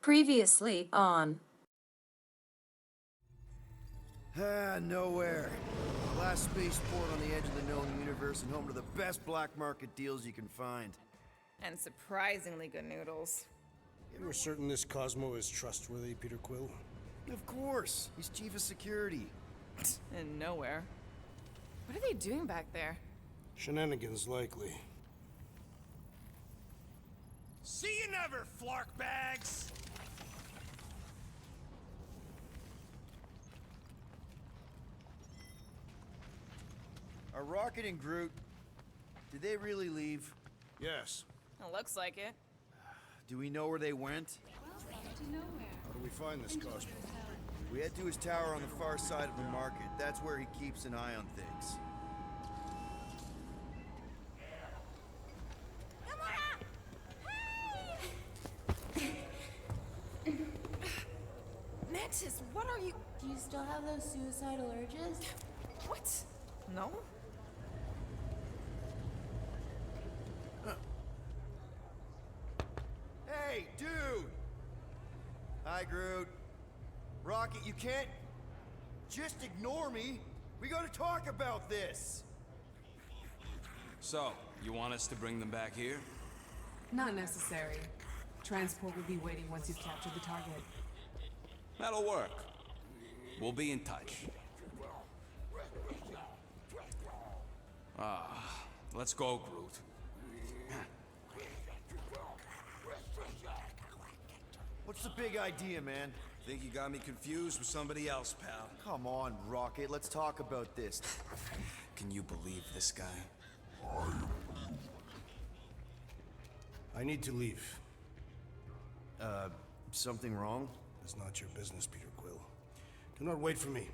Previously on. Nowhere. Last spaceport on the edge of the known universe and home to the best black market deals you can find. And surprisingly good noodles. You are certain this Cosmo is trustworthy, Peter Quill? Of course. He's chief of security. And nowhere. What are they doing back there? Shenanigans, likely. See you never, flarkbags! Are Rocket and Groot... Did they really leave? Yes. It looks like it. Do we know where they went? How do we find this Cosmo? We head to his tower on the far side of the market. That's where he keeps an eye on things. Mantis, what are you... Do you still have those suicidal urges? What? No? Hey, dude! Hi, Groot. Rocket, you can't just ignore me. We gotta talk about this. So, you want us to bring them back here? Not necessary. Transport will be waiting once you've captured the target. That'll work. We'll be in touch. Let's go, Groot. What's the big idea, man? Think you got me confused with somebody else, pal. Come on, Rocket, let's talk about this. Can you believe this guy? I need to leave. Something wrong? It's not your business, Peter Quill. Do not wait for me.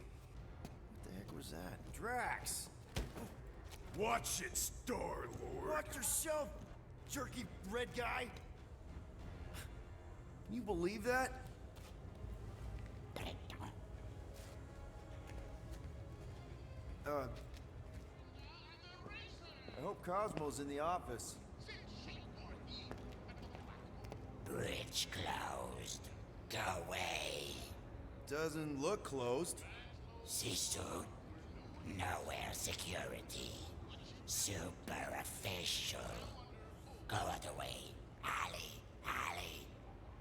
What the heck was that? Drax! Watch it, Star-Lord. Watch yourself, jerky red guy! Can you believe that? I hope Cosmo's in the office. Bridge closed. Go away. Doesn't look closed. SYPHOON. Nowhere security. Super official. Go other way. Alley.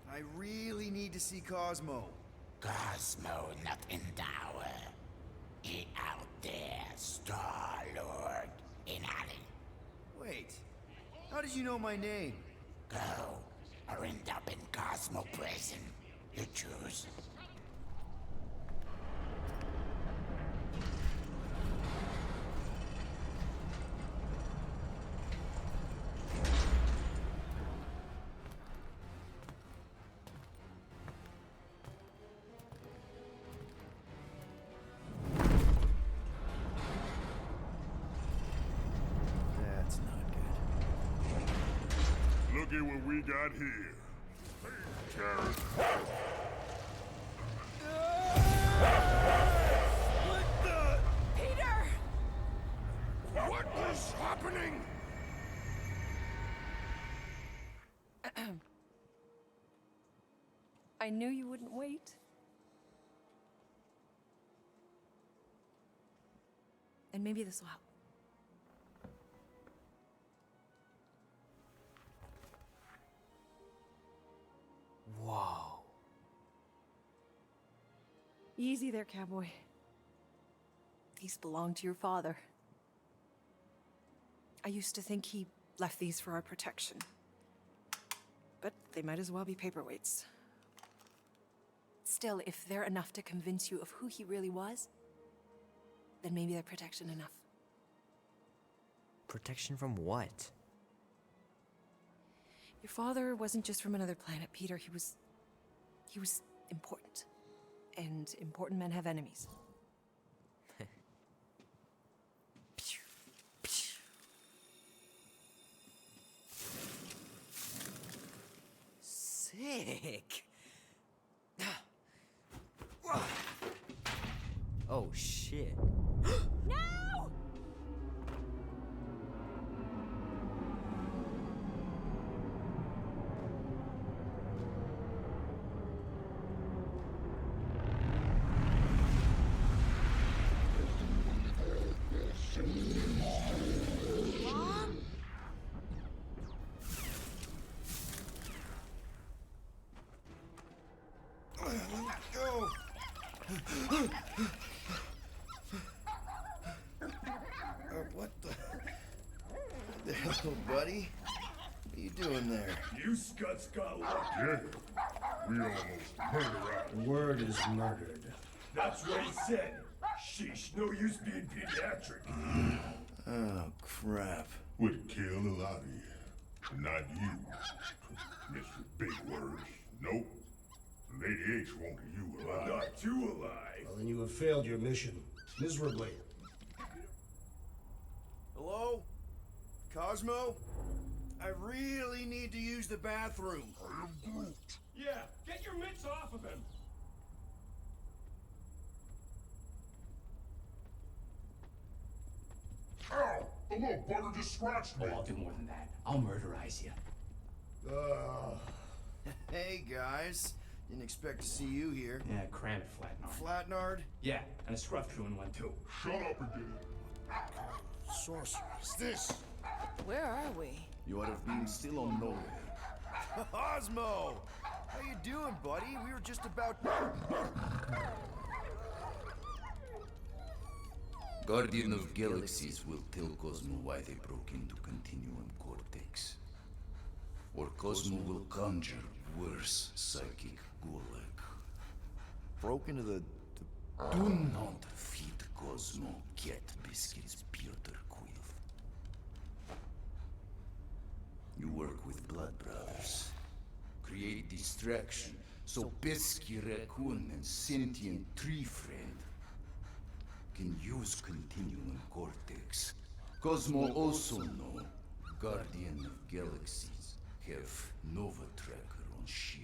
I really need to see Cosmo. Cosmo not in tower. He out there, Star-Lord. In alley. Wait, how did you know my name? Go. Or end up in Cosmo prison. You choose. That's not good. Look at what we got here. Carrot. What the? Peter! What is happening? I knew you wouldn't wait. And maybe this will help. Whoa. Easy there, cowboy. These belong to your father. I used to think he left these for our protection. But they might as well be paperweights. Still, if they're enough to convince you of who he really was, then maybe they're protection enough. Protection from what? Your father wasn't just from another planet, Peter. He was important. And important men have enemies. Sick. Oh shit. No! buddy. What are you doing there? You scuts got lucky. Yeah, we almost murdered out. The word is murdered. That's what he said. Sheesh, no use being pediatric. Oh, crap. Would kill a lot of you. Not you. Mr. Big Words. Nope. Lady H wanted you alive. Not you alive. Well, then you have failed your mission. Miserably. Hello? Cosmo? I really need to use the bathroom. Yeah, get your mitts off of him. Ow! The little bugger just scratched me. Oh, I'll do more than that. I'll murderize you. Hey, guys. Didn't expect to see you here. Yeah, cram it, Flatnard. Flatnard? Yeah, and a scruff truant one too. Shut up and get it. Sorcerer is this? Where are we? You ought to have been still on nowhere. Cosmo! How you doing, buddy? We were just about... Guardian of Galaxies will tell Cosmo why they broke into Continuum Cortex. Or Cosmo will conjure worse psychic gulag. Broke into the... Do not feed Cosmo cat biscuits, Piotr Quill. You work with Blood Brothers. Create distraction so Pesky Raccoon and sentient tree friend can use Continuum Cortex. Cosmo also know Guardian of Galaxies have Nova Tracker on ship.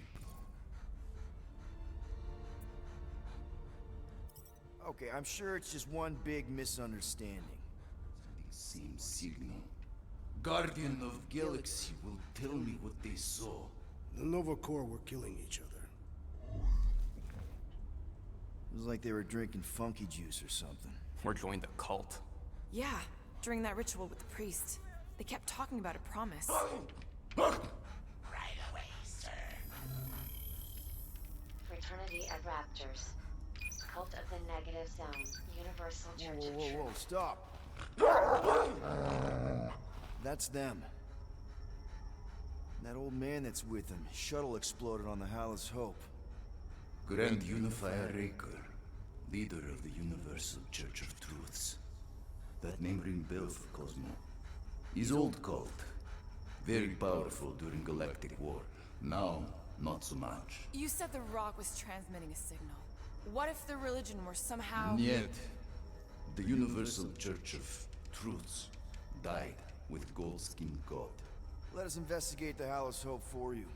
Okay, I'm sure it's just one big misunderstanding. The same signal. Guardian of Galaxy will tell me what they saw. The Nova Corps were killing each other. It was like they were drinking funky juice or something. Or joined the cult. Yeah, during that ritual with the priest. They kept talking about a promise. Right away, sir. Fraternity of Raptors. Cult of the Negative Zone. Universal Church of Whoa, Truth. stop. That's them. That old man that's with them. His shuttle exploded on the Hallis Hope. Grand Unifier Raker, leader of the Universal Church of Truths. That name ring bell for Cosmo. His old cult. Very powerful during Galactic War. Now, not so much. You said the rock was transmitting a signal. What if the religion were somehow... Yet, the Universal Church of Truths died with Gold-Skinned God. Let us investigate the Hallis Hope for you.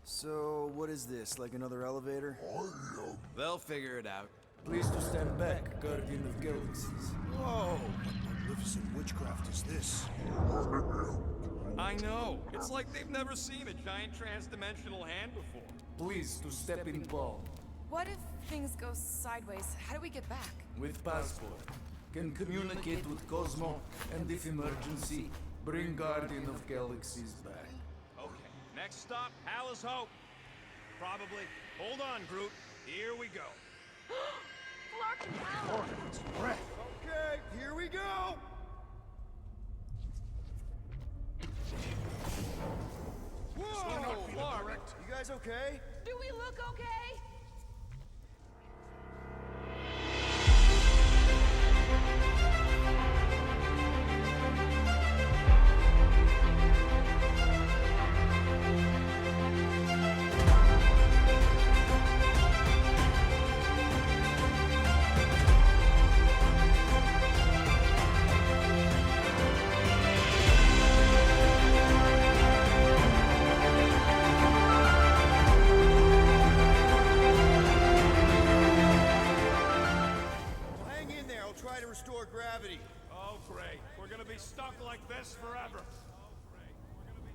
So, what is this? Like another elevator? They'll figure it out. Please to stand back, Guardian of Galaxies. Whoa! What magnificent witchcraft is this? I know. It's like they've never seen a giant trans-dimensional hand before. Please to step in Paul. What if things go sideways? How do we get back? With passport. Can communicate with Cosmo, and if emergency, bring Guardian of Galaxies back. Okay, next stop, Hallis Hope. Probably. Hold on, Groot. Here we go. Okay, here we go! Whoa! Clark! You guys okay? Do we look okay?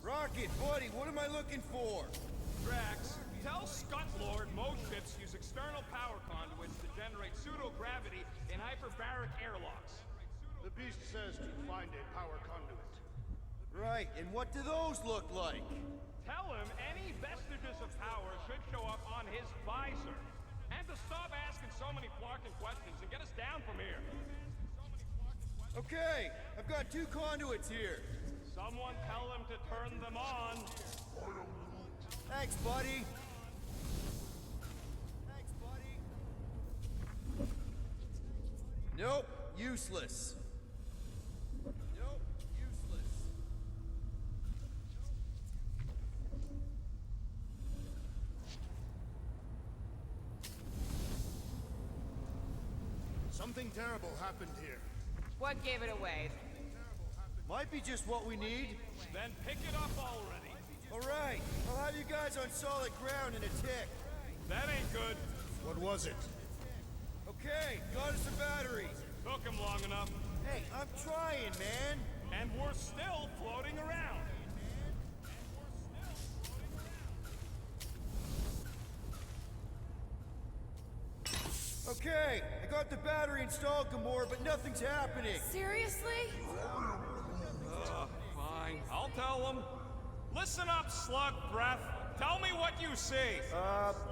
Rocket, buddy, what am I looking for? Drax, tell Scutlord most ships use external power conduits to generate pseudo-gravity in hyperbaric airlocks. The beast says to find a power conduit. Right, and what do those look like? Tell him any vestiges of power should show up on his visor. And to stop asking so many Flarkin questions and get us down from here. Okay, I've got 2 conduits here. Someone tell them to turn them on. Thanks, buddy. Thanks, buddy. Nope, useless. Nope, useless. Something terrible happened here. What gave it away? Might be just what we need. Then pick it up already. All right, I'll have you guys on solid ground in a tick. That ain't good. What was it? Okay, got us a battery. Took him long enough. Hey, I'm trying, man. And we're still floating around. Okay, I got the battery installed, Gamora, but nothing's happening. Seriously? Fine. I'll tell them. Listen up, slug breath. Tell me what you see.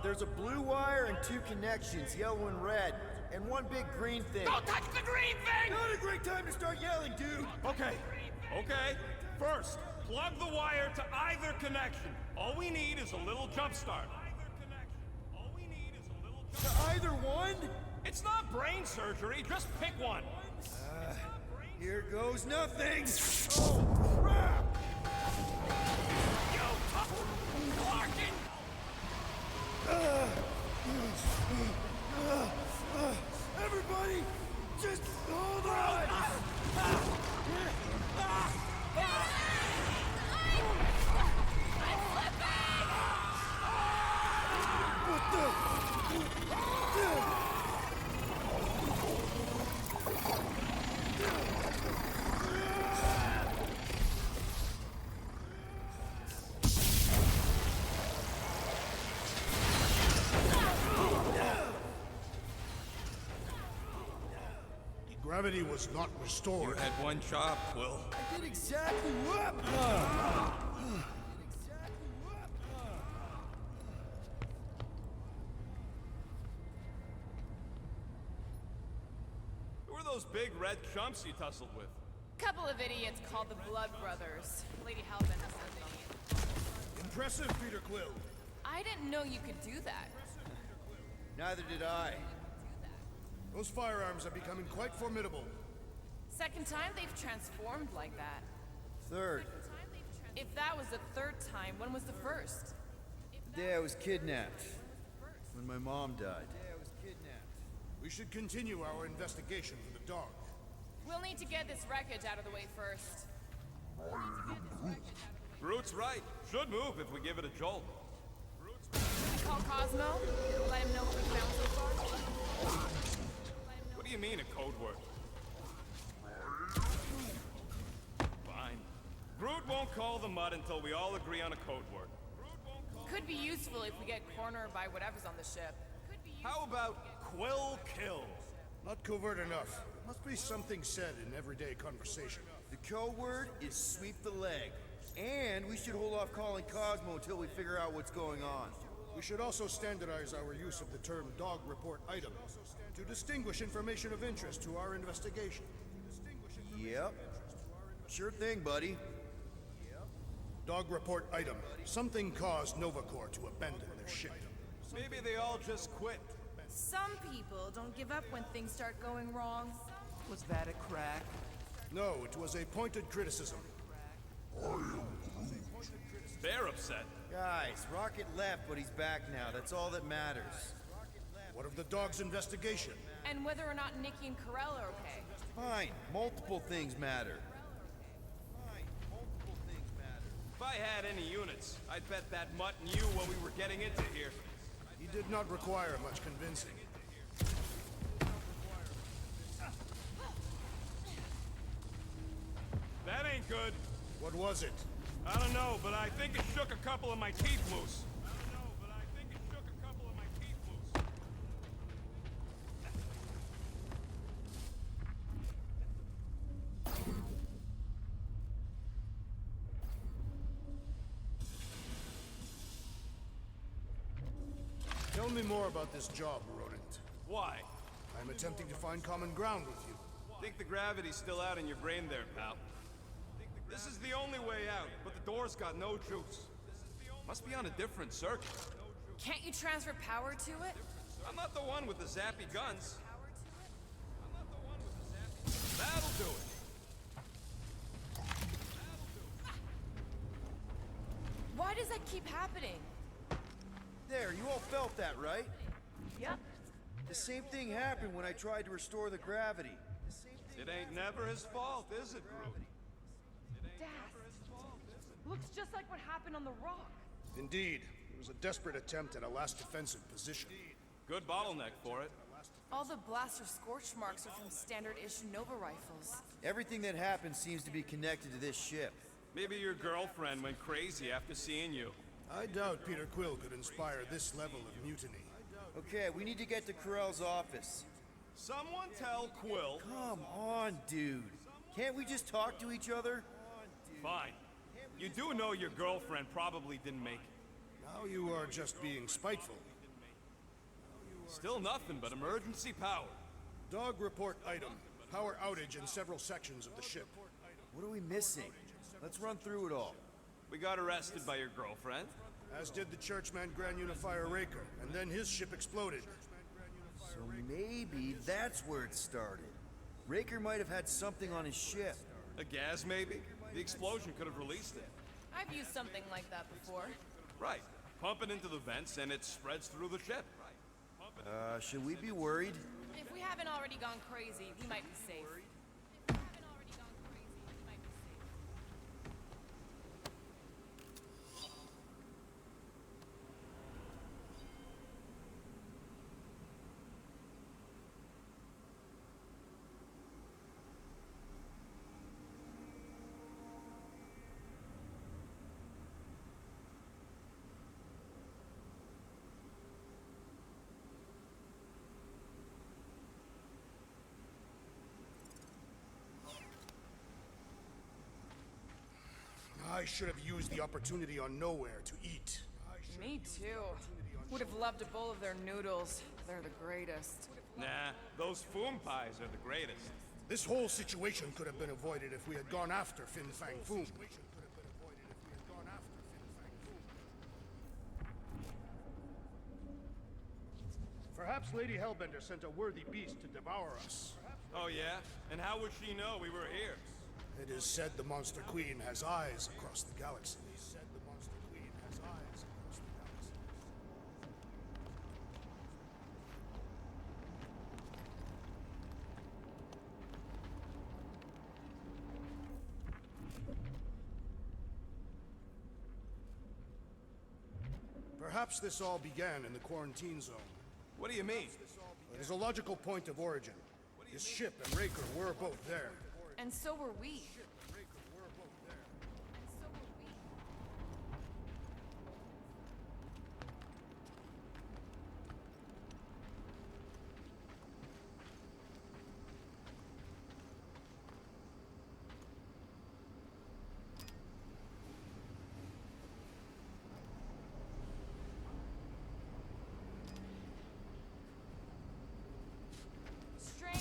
There's a blue wire and 2 connections, yellow and red, and 1 big green thing. Don't touch the green thing! Not a great time to start yelling, dude. Okay. First, plug the wire to either connection. All we need is a little jump start. To either one? It's not brain surgery. Just pick one. Here goes nothing. Oh, crap! Yo, Larkin! Everybody, just hold on! What the? Gravity was not restored. You had one job, Quill. I did exactly what? Who are those big red chumps you tussled with? Couple of idiots called the Blood Brothers. Lady Halbin has something on me. Impressive, Peter Quill. I didn't know you could do that. Neither did I. Those firearms are becoming quite formidable. Second time they've transformed like that. Third, If that was the third time, when was the first? the day I was kidnapped. When my mom died. We should continue our investigation for the dog. We'll need to get this wreckage out of the way first. Groot's right. Should move if we give it a jolt. Should we call Cosmo? Let him know what we found so far? What do you mean, a code word? Fine. Groot won't call the mud until we all agree on a code word. Could be useful if we get cornered by whatever's on the ship. How about Quill Kill? Not covert enough. Must be something said in everyday conversation. The code word is sweep the leg. And we should hold off calling Cosmo until we figure out what's going on. We should also standardize our use of the term dog report item to distinguish information of interest to our investigation. Yep. Sure thing, buddy. Dog report item. Something caused Novacore to abandon their ship. Maybe they all just quit. Some people don't give up when things start going wrong. Was that a crack? No, it was a pointed criticism. They're upset. Guys, Rocket left, but he's back now. That's all that matters. What of the dog's investigation? And whether or not Nikki and Corell are okay. Fine. Multiple things matter. If I had any units, I'd bet that mutt knew what we were getting into here. He did not require much convincing. That ain't good. What was it? I don't know, but I think it shook a couple of my teeth loose. Tell me more about this job, Rodent. Why? I'm attempting to find common ground with you. Think the gravity's still out in your brain there, pal. This is the only way out, but the door's got no juice. Must be on a different circuit. Can't you transfer power to it? I'm not the one with the zappy guns. That'll do it. Why does that keep happening? There, you all felt that, right? Yep. The same thing happened when I tried to restore the gravity. It ain't never his fault, is it, Groot? Dad, looks just like what happened on the rock. Indeed. It was a desperate attempt at a last defensive position. Good bottleneck for it. All the blaster scorch marks are from standard-issue Nova rifles. Everything that happened seems to be connected to this ship. Maybe your girlfriend went crazy after seeing you. I doubt Peter Quill could inspire this level of mutiny. Okay, we need to get to Corell's office. Someone tell Quill. Come on, dude. Can't we just talk to each other? Fine. You do know your girlfriend probably didn't make it. Now you are just being spiteful. Still nothing but emergency power. Dog report item. Power outage in several sections of the ship. What are we missing? Let's run through it all. We got arrested by your girlfriend. As did the Churchman Grand Unifier Raker, and then his ship exploded. So maybe that's where it started. Raker might have had something on his ship. A gas, maybe? The explosion could have released it. I've used something like that before. Right. Pump it into the vents and it spreads through the ship. Should we be worried? If we haven't already gone crazy, we might be safe. I should have used the opportunity on Nowhere to eat. Me too. Would have loved a bowl of their noodles. They're the greatest. Nah, those Foom pies are the greatest. This whole situation could have been avoided if we had gone after Fin Fang Foom. Perhaps Lady Hellbender sent a worthy beast to devour us. Oh yeah? And how would she know we were here? It is said the Monster Queen has eyes across the galaxy. Perhaps this all began in the quarantine zone. What do you mean? It is a logical point of origin. This ship and Raker were both there. And so were we. Strange.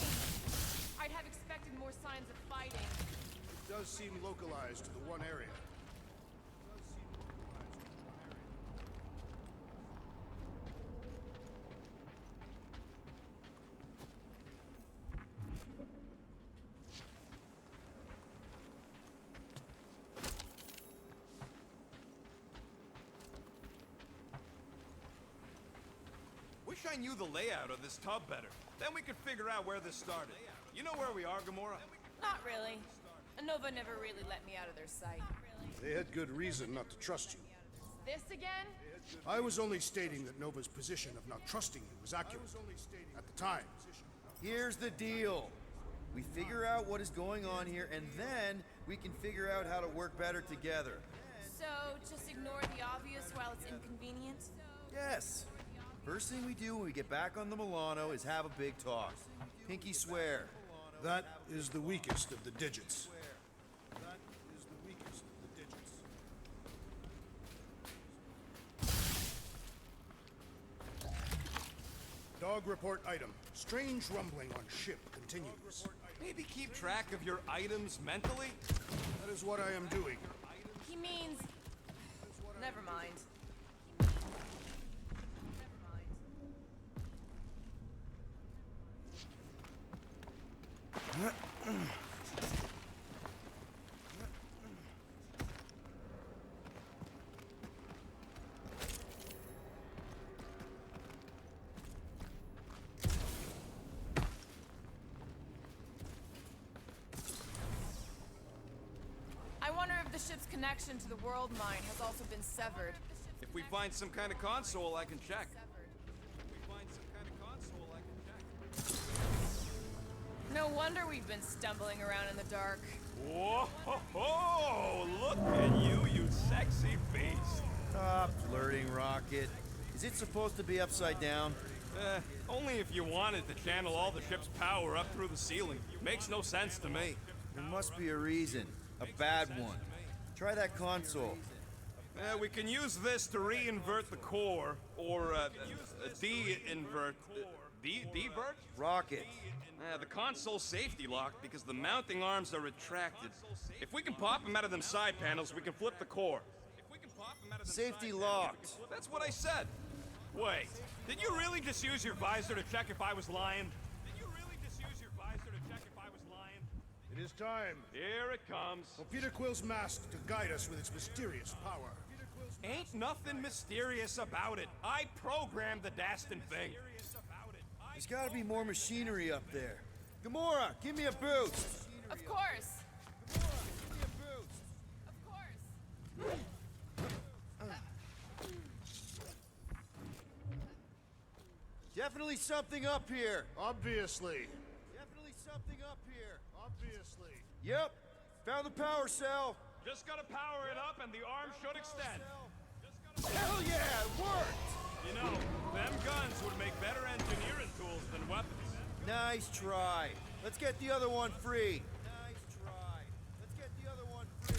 I'd have expected more signs of fighting. It does seem localized to the one area. Wish I knew the layout of this tub better. Then we could figure out where this started. You know where we are, Gamora? Not really. Nova never really let me out of their sight. They had good reason not to trust you. This again? I was only stating that Nova's position of not trusting you was accurate. At the time. Here's the deal. We figure out what is going on here, and then we can figure out how to work better together. So, just ignore the obvious while it's inconvenient? Yes. First thing we do when we get back on the Milano is have a big talk. Pinky swear. That is the weakest of the digits. Dog report item. Strange rumbling on ship continues. Maybe keep track of your items mentally? That is what I am doing. He means... Never mind. I wonder if the ship's connection to the world mine has also been severed. If we find some kind of console, I can check. No wonder we've been stumbling around in the dark. Whoa! Look at you, you sexy beast! Stop flirting, Rocket. Is it supposed to be upside down? Only if you wanted to channel all the ship's power up through the ceiling. Makes no sense to me. There must be a reason. A bad one. Try that console. We can use this to re-invert the core, or de-invert... Devert? Rocket. The console's safety locked because the mounting arms are retracted. If we can pop them out of them side panels, we can flip the core. Safety locked. That's what I said. Wait, did you really just use your visor to check if I was lying? It is time. Here it comes. For Peter Quill's mask to guide us with its mysterious power. Ain't nothing mysterious about it. I programmed the dastin' thing. There's gotta be more machinery up there. Gamora, give me a boost! Of course! Gamora, give me a boost! Of course! Definitely something up here! Obviously. Definitely something up here! Obviously. Yep! Found the power cell! Just gotta power it up and the arm should extend. Hell yeah, it worked! You know, them guns would make better engineering tools than weapons. Nice try. Let's get the other one free. Nice try. Let's get the other one free.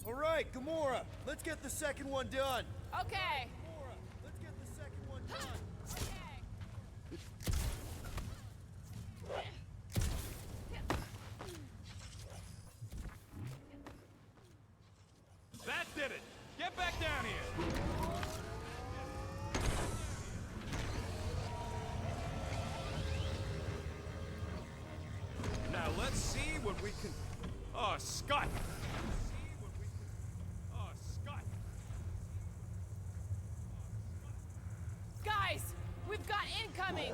All right, Gamora, let's get the second one done. Okay! Gamora, let's get the second one done. That did it! Get back down here! Now let's see what we can... Oh, Scott! Guys! We've got incoming!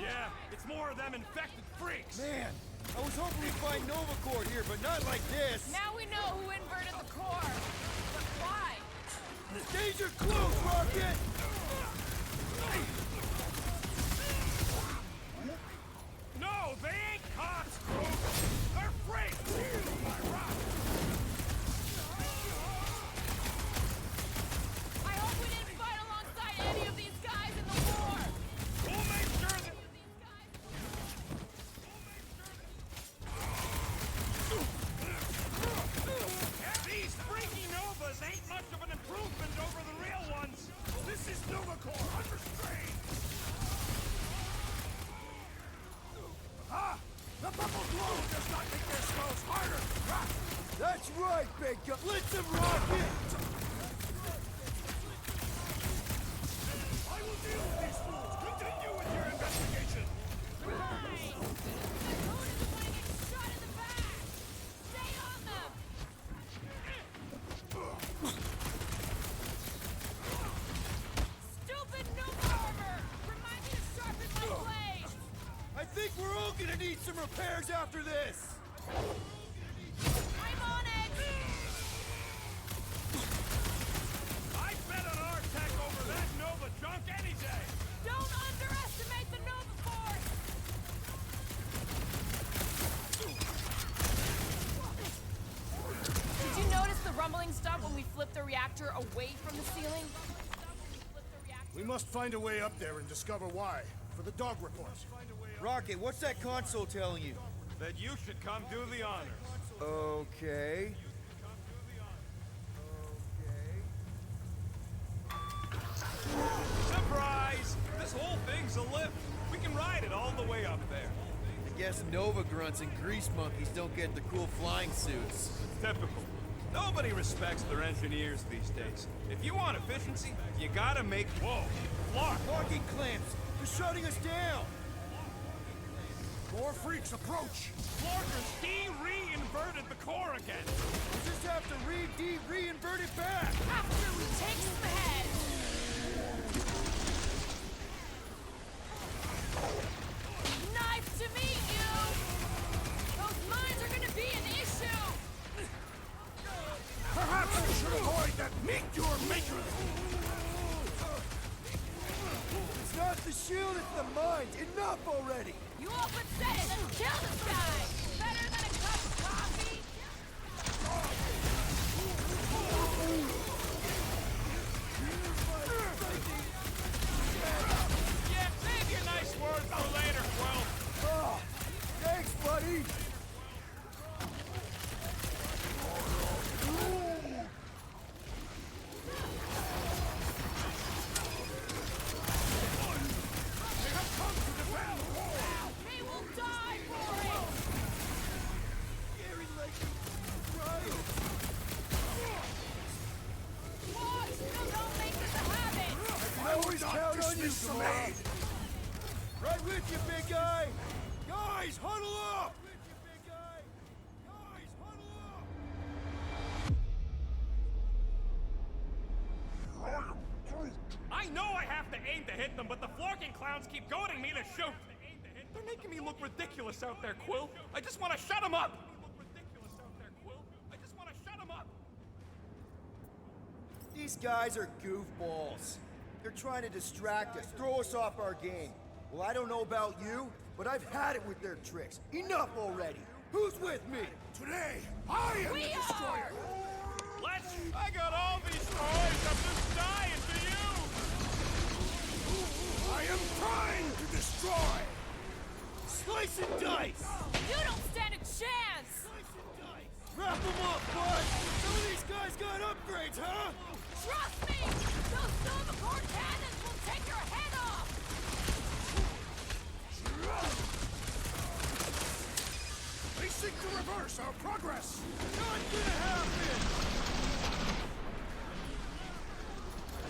Yeah, it's more of them infected freaks! Man, I was hoping we'd find Nova Corps here, but not like this. Now we know who inverted the core! But why? Danger close, Rocket! No, they ain't cops, Groot! They're freaks! I hope we didn't fight alongside any of these guys in the war! We'll make sure that... These freaky Novas ain't much of an improvement over the real ones! This is Nova Corps under strain! Ah! The bubble glow does not make their skulls harder! Ah! That's right, big guy! Let's them rocket! I will deal with these fools! Continue with your investigation! Hey! The code isn't going to get shot in the back! Stay on them! Stupid Nova armor! Remind me to sharpen my blade! I think we're all gonna need some repairs after this! I'm on it! I bet on our tech over that Nova junk any day! Don't underestimate the Nova Force! Did you notice the rumbling stop when we flipped the reactor away from the ceiling? We must find a way up there and discover why. For the dog report. Rocket, what's that console telling you? That you should come do the honors. Okay. Surprise! This whole thing's us a lift. We can ride it all the way up there. I guess Nova grunts and grease monkeys don't get the cool flying suits. Typical. Nobody respects their engineers these days. If you want efficiency, you gotta make... Whoa! Clark! Locking clamps! They're shutting us down! More freaks approach! Clarkers de-re-inverted the core again! We just have to re-invert it back! After we take some heads! Nice to meet you! Those mines are gonna be an issue! Perhaps you should avoid that meteor maker! It's not the shield, it's the mines! Enough already! You open set it and kill this guy! Better than a cup of coffee? Yeah, save your nice words for later, Quill! Oh, thanks, buddy! They will die for it! Watch! Don't make this a habit! I always count on you, Samad! Right with you, big guy! Guys, huddle up! I know I have to aim to hit them, but the florking clowns keep goading me to shoot! They're making me look ridiculous out there, Quill! I just want to shut them up! These guys are goofballs. They're trying to distract us, throw us off our game. Well, I don't know about you, but I've had it with their tricks. Enough already! Who's with me? Today, I am the destroyer! Let's... I got all these toys, I'm just dying for you! I am trying to destroy! Slice and dice! You don't stand a chance! Wrap them up, bud! Some of these guys got upgrades, huh? Trust me! Those silver core cannons will take your head off! They seek to reverse our progress! Not gonna happen!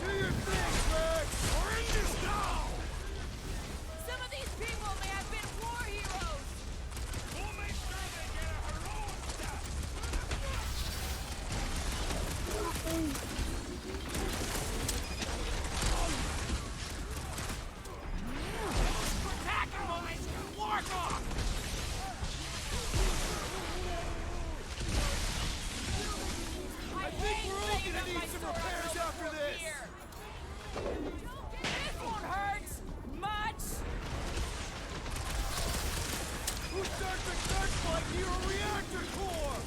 Do your thing, Rex! We're in this now! Some of these people may have been war heroes! We'll make sure they get a heroic death! Attacking mines! Lark off! I think we're all gonna need some repairs after this! This won't hurt much! Who starts a gunfight near a reactor core?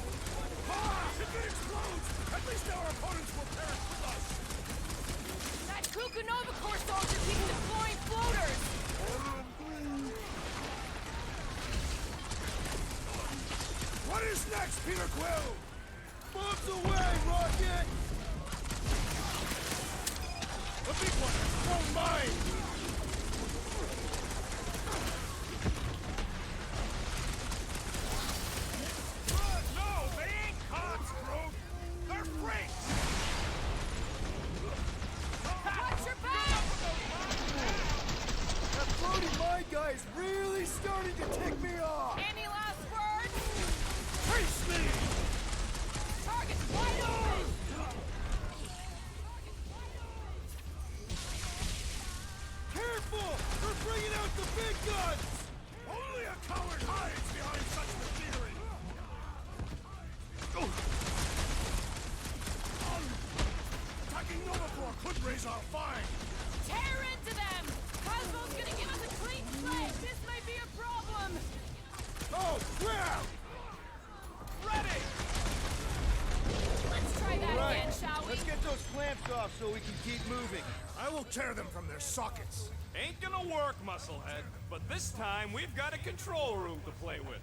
Ah! If it explodes, at least our opponents will perish with us! That Kukunova core soldier keeps deploying floaters! What is next, Peter Quill? Bombs away, Rocket! The big one won't mind! No, they ain't cops, Groot! They're freaks! Watch your back! That floating mine guy is really starting to tick me off! Any last words? Face me! Target's wide open! Careful! They're bringing out the big guns! Only a coward hides behind such machinery! Attacking Nova Corps could raise our fine! Tear into them! Cosmo's gonna give us a clean slate! This may be a problem! Oh, crap! Ready! Let's try that Right. again, shall we? Let's get those clamps off so we can keep moving. I will tear them from their sockets! Ain't gonna work, Musclehead. But this time, we've got a control room to play with.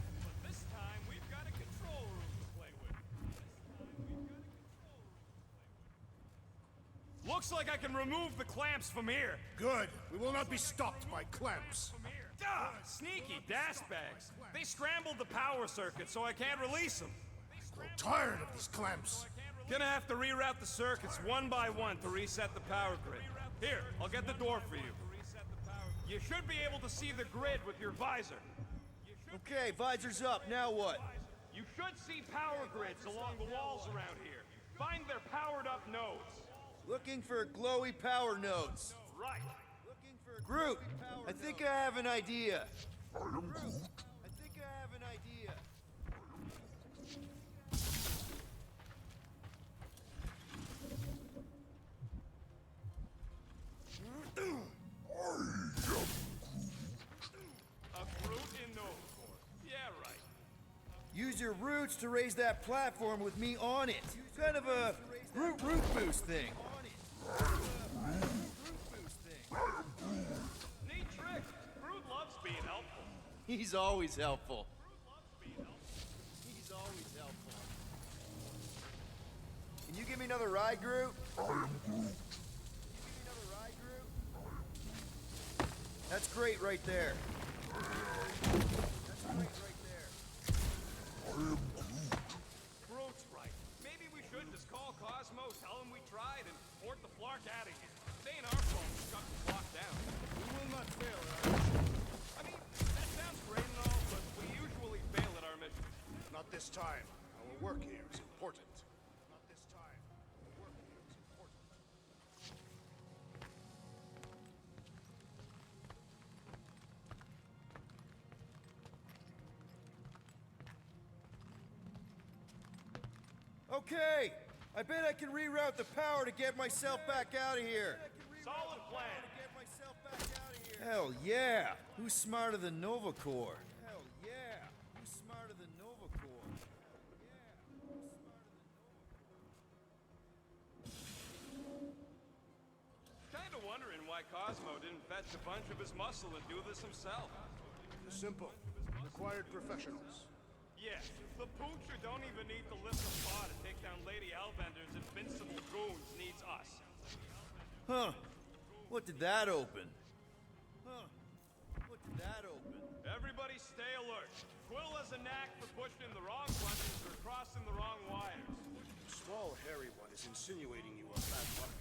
Looks like I can remove the clamps from here. Good. We will not be stopped by clamps. Ah, sneaky dash bags. They scrambled the power circuit, so I can't release them. I'm tired of these clamps. Gonna have to reroute the circuits one by one to reset the power grid. Here, I'll get the door for you. You should be able to see the grid with your visor. Okay, visor's up. Now what? You should see power grids along the walls around here. Find their powered up nodes. Looking for glowy power nodes. Right. Groot, I think I have an idea. I think I have an idea. A Groot in Nova Corps. Yeah, right. Use your roots to raise that platform with me on it. Kind of a root boost thing. Neat trick. Groot loves being helpful. He's always helpful. He's always helpful. Can you give me another ride, Groot? That's great right there. Groot's right. Maybe we should just call Cosmo, tell him we tried, and port the Flark out of here. It ain't our fault we shut the clock down. We will not fail at our mission. I mean, that sounds great and all, but we usually fail at our missions. Not this time. Our work here is important. Not this time. Our work here is important. Okay, I bet I can reroute the power to get myself back out of here. Solid plan. Hell yeah! Who's smarter than Nova Corps? Hell yeah! Who's smarter than Nova Corps? Kinda wondering why Cosmo didn't fetch a bunch of his muscle and do this himself. Simple. Required professionals. Yeah, the Poocher don't even need to lift a paw to take down Lady Hellbenders if Vincent Lagoons needs us. Huh. What did that open? Huh. What did that open? Everybody stay alert. Quill has a knack for pushing the wrong buttons or crossing the wrong wires. The small, hairy one is insinuating you are bad luck.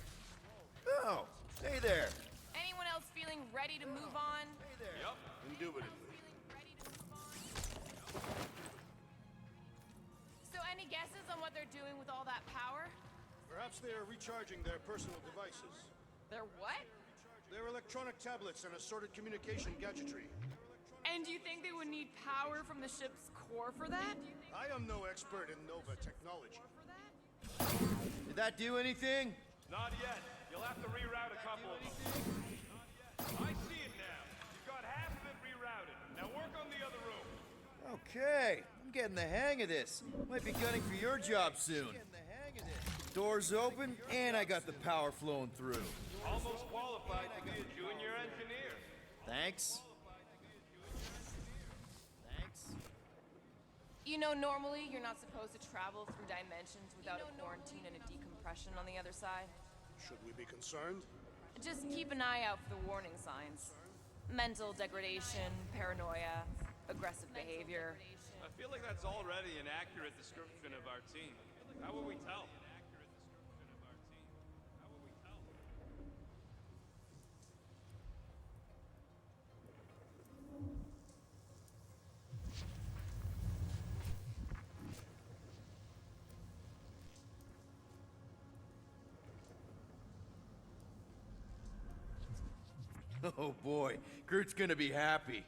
Oh, hey there. Anyone else feeling ready to move on? Hey there. Yep. Indubitably. So any guesses on what they're doing with all that power? Perhaps they are recharging their personal devices. They're what? Their electronic tablets and assorted communication gadgetry. And do you think they would need power from the ship's core for that? I am no expert in Nova technology. Did that do anything? Not yet. You'll have to reroute a couple of them. I see it now. You've got half of it rerouted. Now work on the other room. Okay, I'm getting the hang of this. Might be gunning for your job soon. Doors open, and I got the power flowing through. Almost qualified to be a junior engineer. Thanks. Thanks. You know, normally you're not supposed to travel through dimensions without a quarantine and a decompression on the other side. Should we be concerned? Just keep an eye out for the warning signs. Mental degradation, paranoia, aggressive behavior. I feel like that's already an accurate description of our team. How will we tell? Oh boy, Groot's gonna be happy.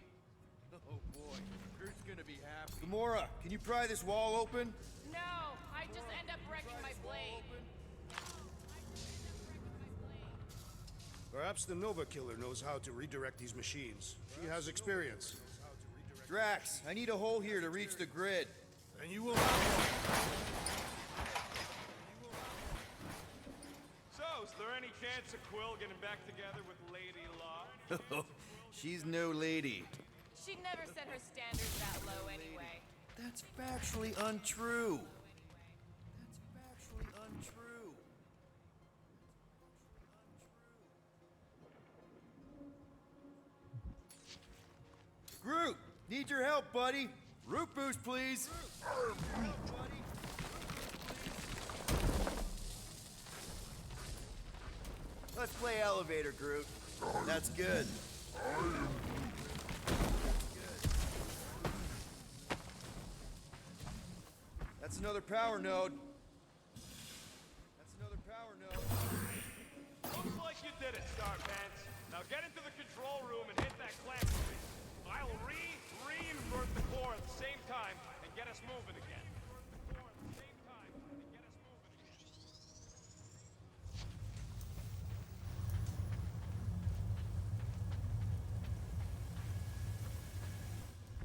Oh boy, Groot's gonna be happy. Gamora, can you pry this wall open? No, I just end up wrecking my blade. Perhaps the Nova Killer knows how to redirect these machines. She has experience. Drax, I need a hole here to reach the grid. And you will have So, is there any chance of Quill getting back together with Lady Law? She's no lady. She'd never set her standards that low anyway. That's factually untrue. That's factually untrue. Need your help, buddy. Root boost, please. Let's play elevator, Groot. That's good. That's another power node. That's another power node. Looks like you did it, Starpants. Now get into the control room and hit that clamp switch. I'll re-invert the core at the same time and get us moving again.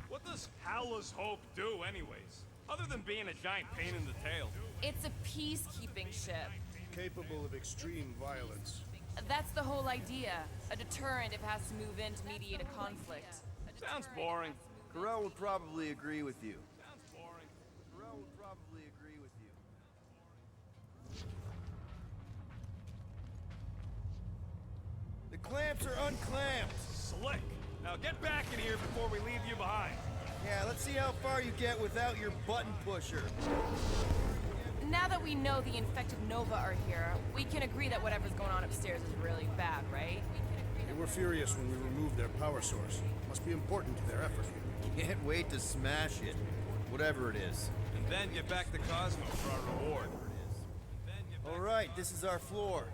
What does Howler's Hope do, anyways? Other than being a giant pain in the tail. It's a peacekeeping ship. Capable of extreme violence. That's the whole idea. A deterrent if it has to move in to mediate a conflict. Sounds boring. Carell would probably agree with you. Sounds boring. Carell would probably agree with you. The clamps are unclamped. Slick. Now get back in here before we leave you behind. Yeah, let's see how far you get without your button pusher. Now that we know the infected Nova are here, we can agree that whatever's going on upstairs is really bad, right? They were furious when we removed their power source. Must be important to their effort here. Can't wait to smash it. Whatever it is. And then get back to Cosmo for our reward. All right, this is our floor.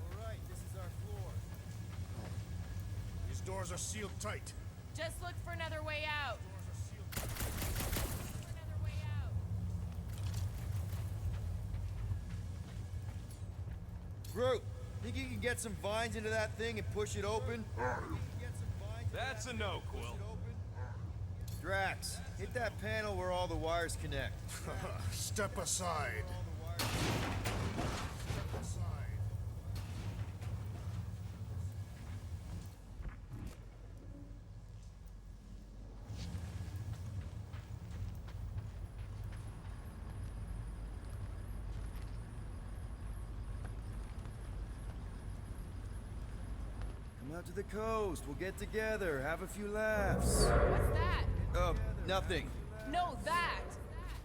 All right, this is our floor. These doors are sealed tight. Just look for another way out. Groot, think you can get some vines into that thing and push it open? That's a no, Quill. Drax, hit that panel where all the wires connect. Step aside. Come out to the coast. We'll get together, have a few laughs. What's that? Nothing. No, that!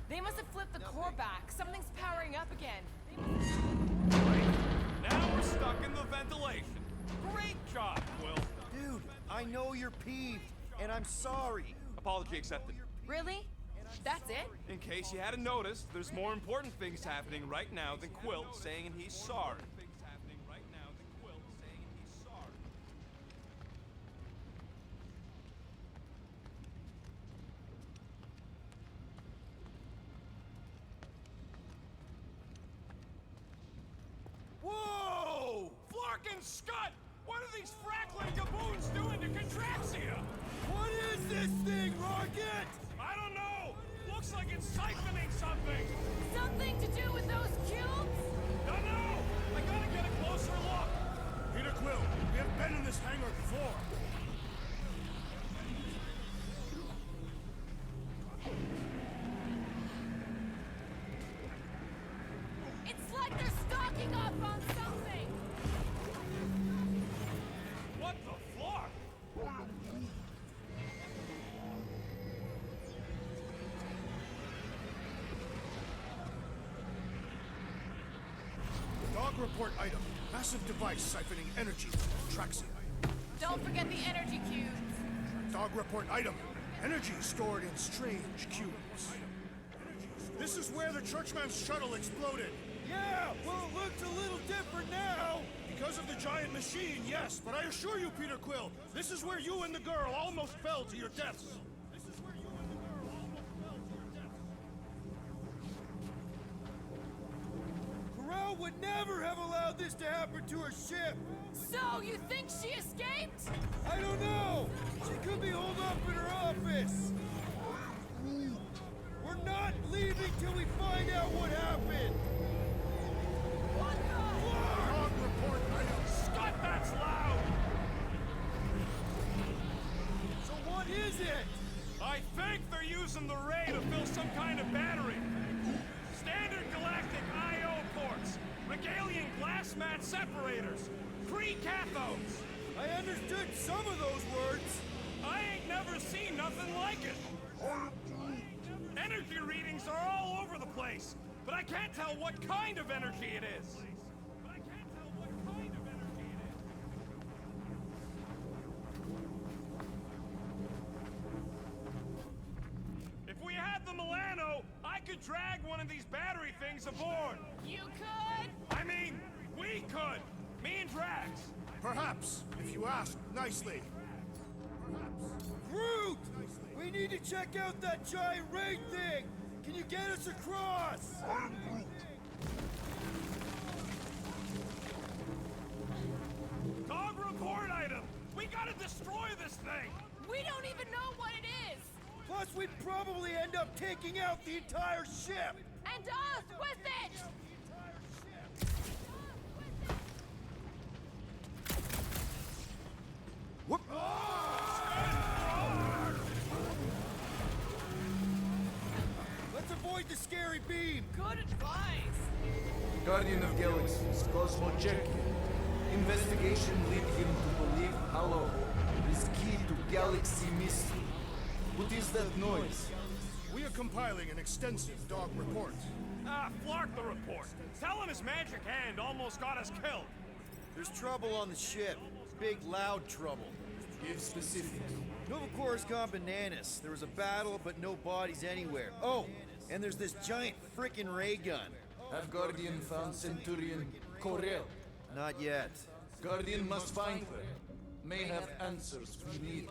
They must have flipped the core back. Something's powering up again. Now we're stuck in the ventilation. Great job, Quill. Dude, I know you're peeved, and I'm sorry. Apology accepted. Really? That's it? In case you hadn't noticed, there's more important things happening right now than Quill saying he's sorry. Whoa! Flark and Scud! What are these frackling gaboons doing to Contraxia? What is this thing, Rocket? I don't know! Looks like it's siphoning something! Something to do with those cubes? Don't know! I gotta get a closer look! Peter Quill, we have been in this hangar before. It's like they're stocking up on something! What the Flark? Dog report item. Massive device siphoning energy from Traxia. Don't forget the energy cubes. Dog report item. Energy stored in strange cubes. This is where the Churchman's shuttle exploded. Yeah, well, it looks a little different now. Because of the giant machine, yes. But I assure you, Peter Quill, this is where you and the girl almost fell to your deaths. This is where you and the girl almost fell to your deaths. Carell would never have allowed this to happen to her ship. So, you think she escaped? I don't know. She could be holed up in her office. We're not leaving till we find out what happened. What the? Dog report item. Scott, that's loud! So what is it? I think they're using the ray to fill some kind of battery. Standard galactic I/O ports, Regalian glass mat separators, pre-cathodes. I understood some of those words. I ain't never seen nothing like it. Energy readings are all over the place, but I can't tell what kind of energy it is. If we had the Milano, I could drag one of these battery things aboard. You could? I mean, we could. Me and Drax. Perhaps, if you ask nicely. Groot! We need to check out that giant raid thing! Can you get us across? Dog report item! We gotta destroy this thing! We don't even know what it is! Plus, we'd probably end up taking out the entire ship! And us with it! Whoop! Let's avoid the scary beam! Good advice! Guardian of Galaxies, Cosmo checking. Investigation lead him to believe Hollow is key to galaxy mystery. What is that noise? We are compiling an extensive dog report. Ah, flark the report. Tell him his magic hand almost got us killed. There's trouble on the ship. Big, loud trouble. Give specifics. Nova Corps gone bananas. There was a battle, but no bodies anywhere. Oh, and there's this giant frickin' ray gun. Have Guardian found Centurion Corel? Not yet. Guardian must find her. May have answers we need.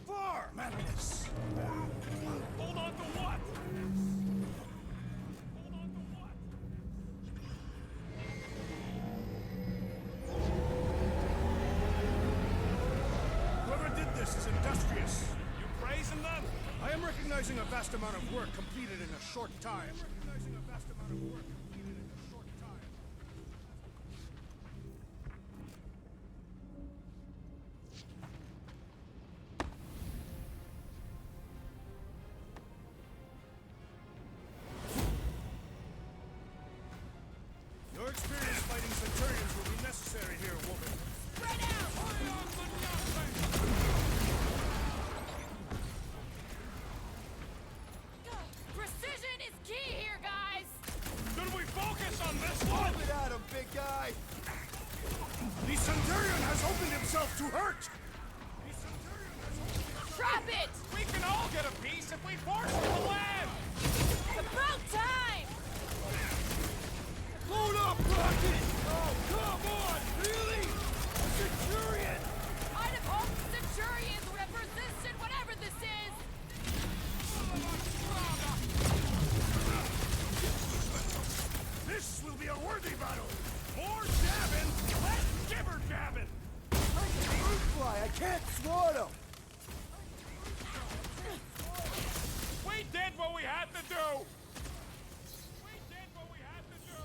Far! Madness! Hold on to what? Whoever did this is industrious. You praising them? I am recognizing a vast amount of work completed in a short time. Your experience fighting Centurions will be necessary here, woman. Spread out! Precision is key here, guys! Should we focus on this one? Hold it at him, big guy! The Centurion has opened himself to hurt! Trap it! We can all get a piece if we force it to land! It's about time! Load up, Rocket! Oh, come on! Really? Centurion! I'd have hoped the Centurions would have resisted whatever this is! This will be a worthy battle! More jabbing, less jibber jabbing! Fruit fly, I can't swat him! We did what we had to do! We did what we had to do!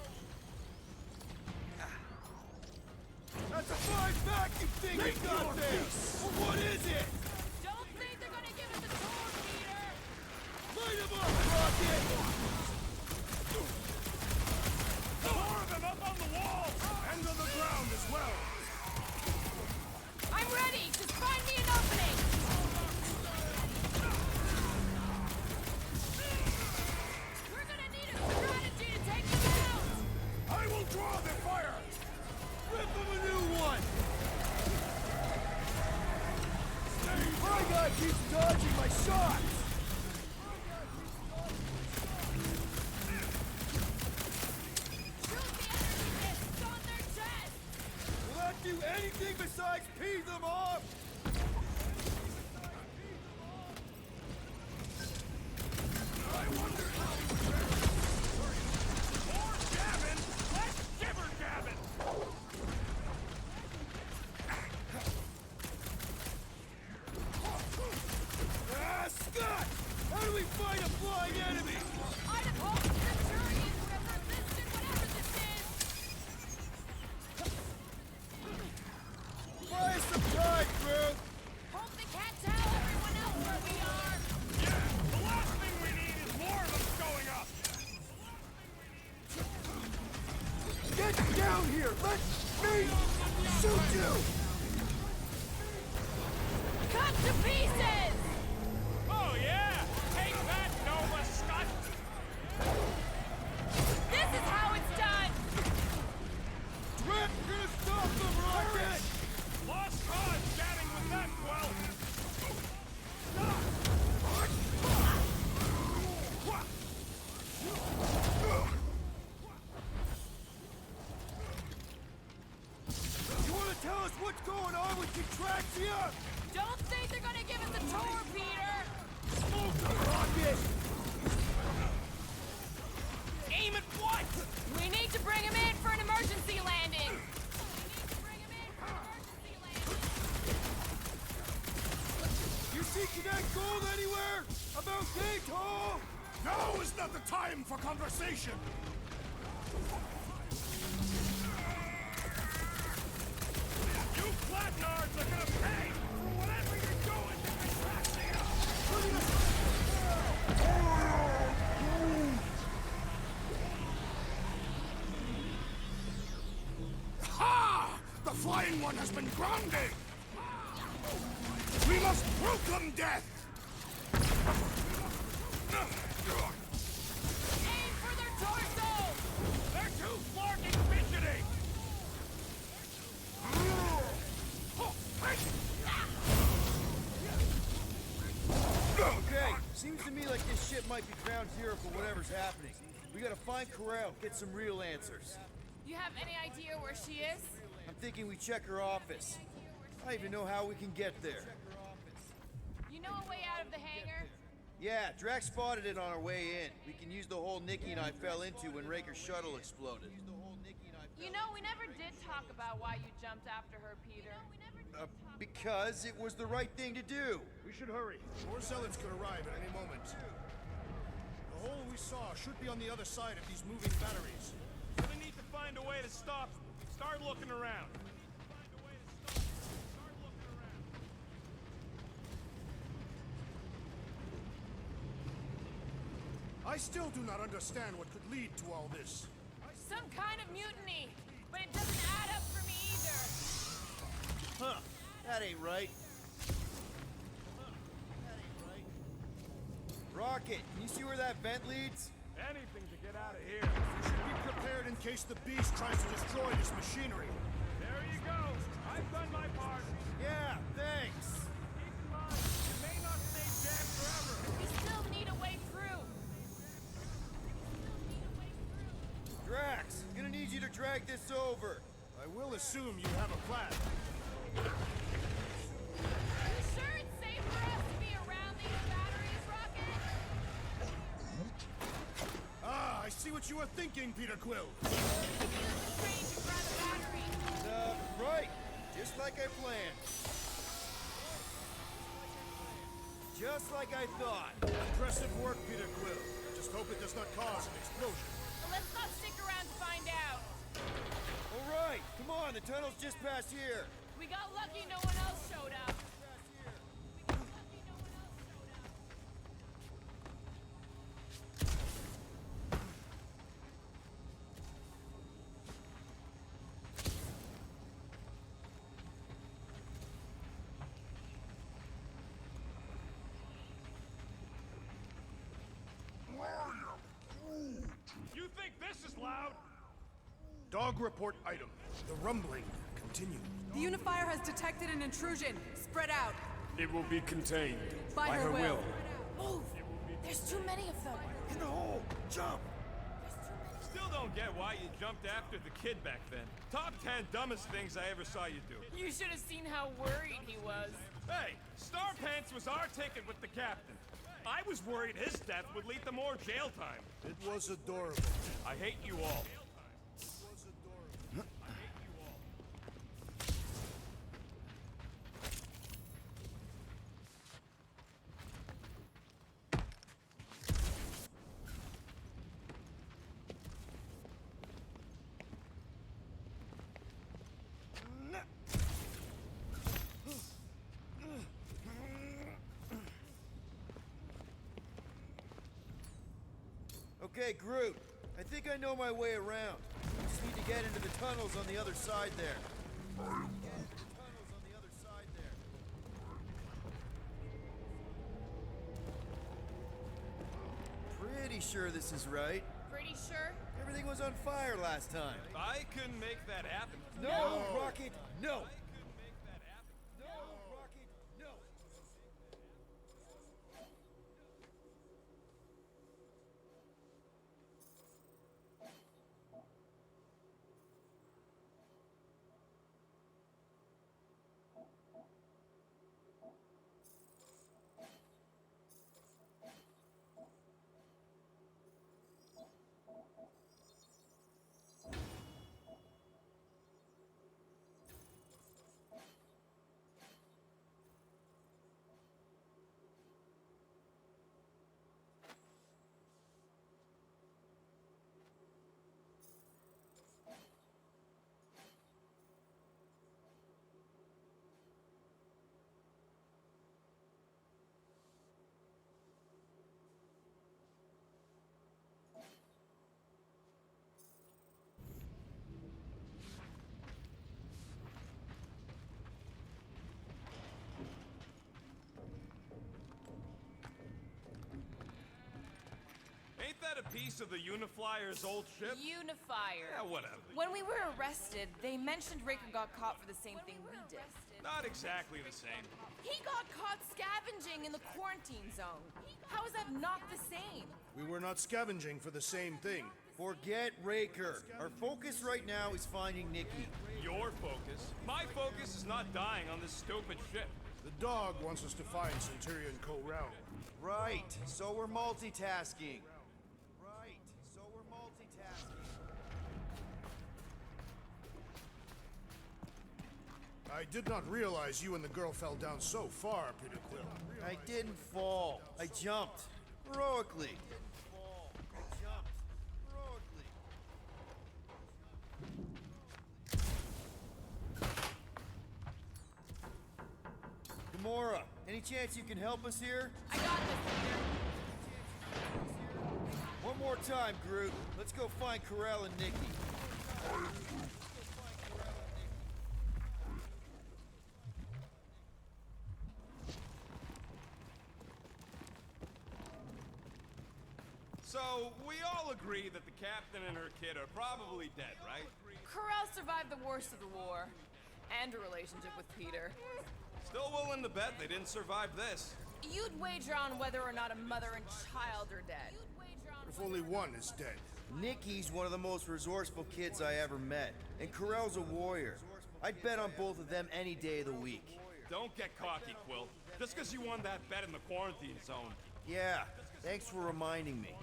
That's a fine vacuum thing you got there! Well, what is it? Don't think they're gonna give us a tour, Peter! Light him up, Rocket! More of them up on the wall! And on the ground as well! I'm ready! Just find me an opening! We're gonna need a strategy to take them out! I will draw the fire! Rip him a new one! My guy keeps dodging my shots! Shoot the enemy fists on their chest! Will that do anything besides pee them off? More jabbing, less jibber jabbing! Ah, Scott! How do we fight a flying enemy? I'd have hoped the Centurions would have resisted whatever this is! Buy us some time, Groot! Hope they can't tell everyone else where we are! Yeah, the last thing we need is more of them showing up! Get down here! Let me Shoot you! Cut to pieces! Oh yeah! Take that, Nova Scott! This is how it's done! Rip, you're gonna stop them, Rocket! Lost cause chatting with that, well! You wanna tell us what's going on with Contraxia? Don't think they're gonna give us a tour, Peter! Smoke the rocket! Aim at what? We need to bring him in for an emergency landing! You see Connect Gold anywhere? About Dayton? Now is not the time for conversation! You flatnards are gonna pay for whatever you're doing to Contraxia! Ha! The Flying One has been grounded! We must welcome death! Aim for their torso! They're too flarking fidgety! Okay, seems to me like this ship might be ground zero for whatever's happening. We gotta find Corral, get some real answers. You have any idea where she is? I'm thinking we check her office. I don't even know how we can get there. You know a way out of the hangar? Yeah, Drax spotted it on our way in. We can use the hole Nikki and I fell into when Raker's shuttle exploded. You know, we never did talk about why you jumped after her, Peter. Because it was the right thing to do. We should hurry. More zealots could arrive at any moment. The hole we saw should be on the other side of these moving batteries. So we need to find a way to stop them. Start looking around. I still do not understand what could lead to all this. Some kind of mutiny, but it doesn't add up for me either. Huh. That ain't right. Rocket, can you see where that vent leads? Anything to get out of here. You should be prepared in case the beast tries to destroy this machinery. There you go. I've done my part. Yeah, thanks. Keep in mind, it may not stay jammed forever. We still need a way through. Drax, gonna need you to drag this over. I will assume you have a plan. Are you sure it's safe for us to be around these batteries, Rocket? Ah, I see what you were thinking, Peter Quill. Strange to grab a battery. Right. Just like I planned. Just like I thought. Impressive work, Peter Quill. Just hope it does not cause an explosion. But let's not stick around to find out. All right, come on, the tunnel's just past here. We got lucky no one else showed up. You think this is loud? Dog report item. The rumbling continues. The unifier has detected an intrusion. Spread out. It will be contained. By her will. Move! There's too many of them. In the hole, jump! Still don't get why you jumped after the kid back then. Top 10 dumbest things I ever saw you do. You should have seen how worried he was. Hey, Star Pants was our ticket with the captain. I was worried his death would lead to more jail time. It was adorable. I hate you all. Okay, Groot. I think I know my way around. We just need to get into the tunnels on the other side there. tunnels on the other side there. Pretty sure this is right. Pretty sure? Everything was on fire last time. I couldn't make that happen. No, Rocket, no! I couldn't make that happen. No, Rocket, no! Ain't that a piece of the Uniflyer's old ship? Unifier. Yeah, whatever. When we were arrested, they mentioned Raker got caught for the same thing we did. Not exactly the same. He got caught scavenging in the quarantine zone. How is that not the same? We were not scavenging for the same thing. Forget Raker. Our focus right now is finding Nikki. Your focus. My focus is not dying on this stupid ship. The dog wants us to find Centurion Co-Realm. Right, so we're multitasking. Right, so we're multitasking. I did not realize you and the girl fell down so far, Peter Quill. I didn't fall. I jumped. Heroically. Gamora, any chance you can help us here? I got this, Peter. One more time, Groot. Let's go find Karel and Nikki. So, we all agree that the captain and her kid are probably dead, right? Karel survived the worst of the war. And a relationship with Peter. Still willing to bet they didn't survive this. You'd wager on whether or not a mother and child are dead. If only one is dead. Nikki's one of the most resourceful kids I ever met. And Karel's a warrior. I'd bet on both of them any day of the week. Don't get cocky, Quill. Just because you won that bet in the quarantine zone. Yeah, thanks for reminding me.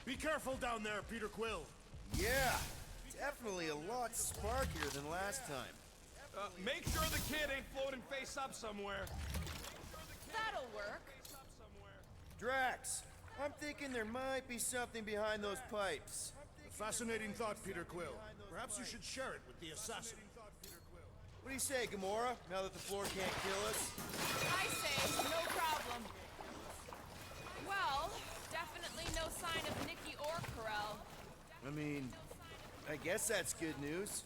Be careful down there, Peter Quill. Yeah, definitely a lot sparkier than last time. Make sure the kid ain't floating face up somewhere. That'll work. Drax, I'm thinking there might be something behind those pipes. A fascinating thought, Peter Quill. Perhaps you should share it with the assassin. What do you say, Gamora, now that the floor can't kill us? I say, no problem. Well, definitely no sign of Nikki or Karel. I mean, I guess that's good news.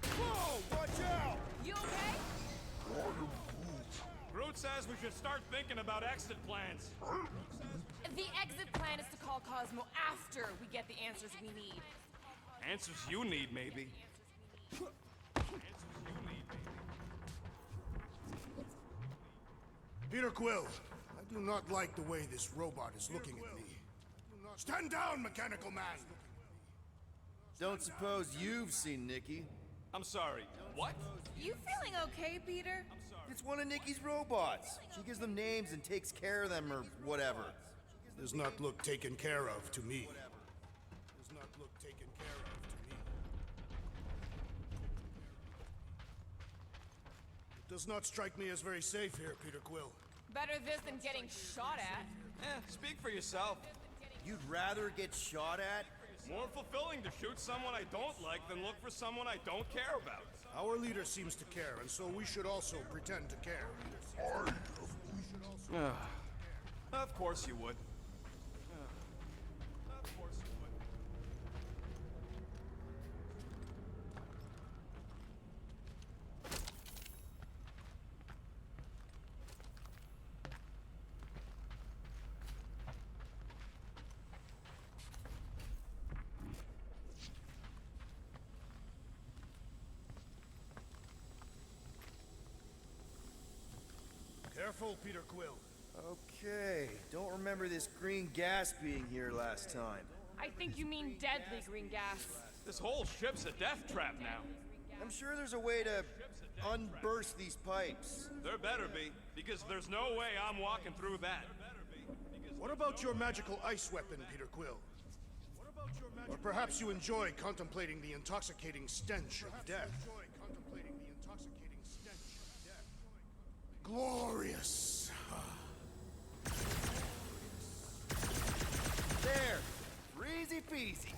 Whoa, watch out! You okay? Groot says we should start thinking about exit plans. The exit plan is to call Cosmo after we get the answers we need. Answers you need, maybe. Peter Quill, I do not like the way this robot is looking at me. Stand down, Mechanical Man! Don't suppose you've seen Nikki? I'm sorry, what? You feeling okay, Peter? It's one of Nikki's robots. She gives them names and takes care of them or whatever. Does not look taken care of to me. Does not look taken care of to me. It does not strike me as very safe here, Peter Quill. Better this than getting shot at. Speak for yourself. You'd rather get shot at? More fulfilling to shoot someone I don't like than look for someone I don't care about. Our leader seems to care, and so we should also pretend to care. Of course you would. Of course you would. Careful, Peter Quill. Okay, don't remember this green gas being here last time. I think you mean deadly green gas. This whole ship's a death trap now. I'm sure there's a way to unburst these pipes. There better be, because there's no way I'm walking through that. What about your magical ice weapon, Peter Quill? Or perhaps you enjoy contemplating the intoxicating stench of death. Glorious. There! Easy peasy.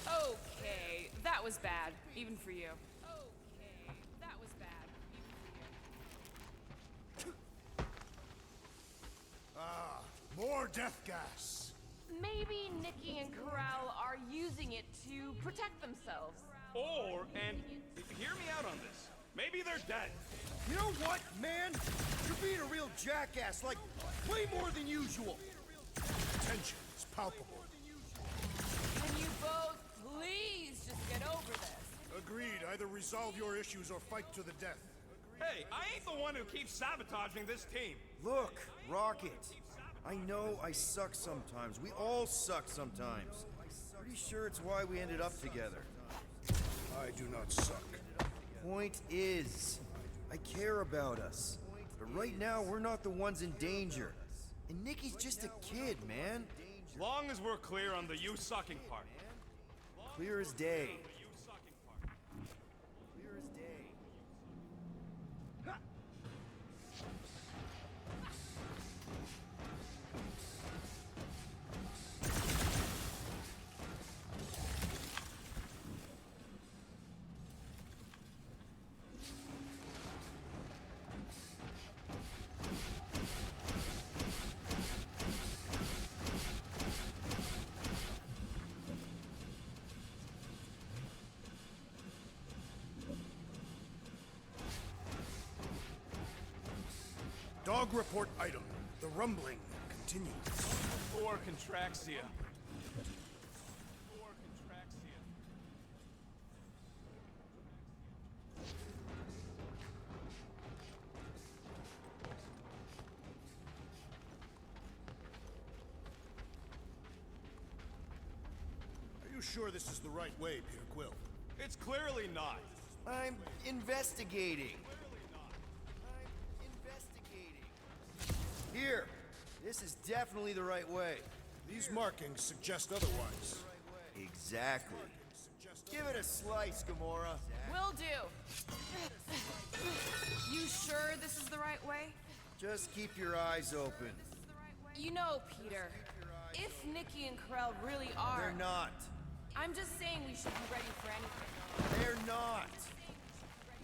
Okay, that was bad, even for you. Okay, that was bad, even for you. Ah, more death gas. Maybe Nikki and Corral are using it to protect themselves. Or, and hear me out on this, maybe they're dead. You know what, man? You're being a real jackass, like, way more than usual. Tension is palpable. Can you both please just get over this? Agreed. Either resolve your issues or fight to the death. Hey, I ain't the one who keeps sabotaging this team. Look, Rocket. I know I suck sometimes. We all suck sometimes. Pretty sure it's why we ended up together. I do not suck. Point is, I care about us. But right now, we're not the ones in danger. And Nikki's just a kid, man. Long as we're clear on the you sucking part. Clear as day. Clear as day. Dog report item. The rumbling continues. Or Contraxia. Or Contraxia. Are you sure this is the right way, Peter Quill? It's clearly not. I'm investigating. Here, this is definitely the right way. These markings suggest otherwise. Exactly. Give it a slice, Gamora. Will do. You sure this is the right way? Just keep your eyes open. You know, Peter, if Nikki and Corral really are... They're not. I'm just saying we should be ready for anything. They're not.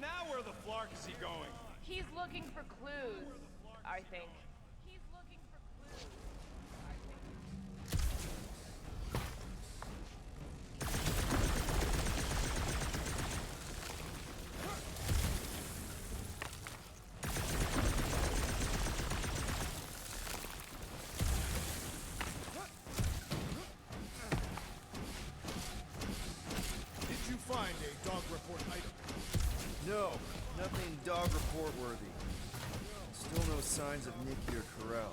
Now where the flark is he going? He's looking for clues, I think. Find a dog report item. No, nothing dog report worthy. Still no signs of Nikki or Corral.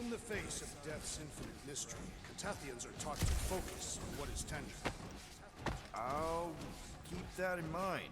In the face of death's infinite mystery, Catathians are taught to focus on what is tangible. I'll keep that in mind.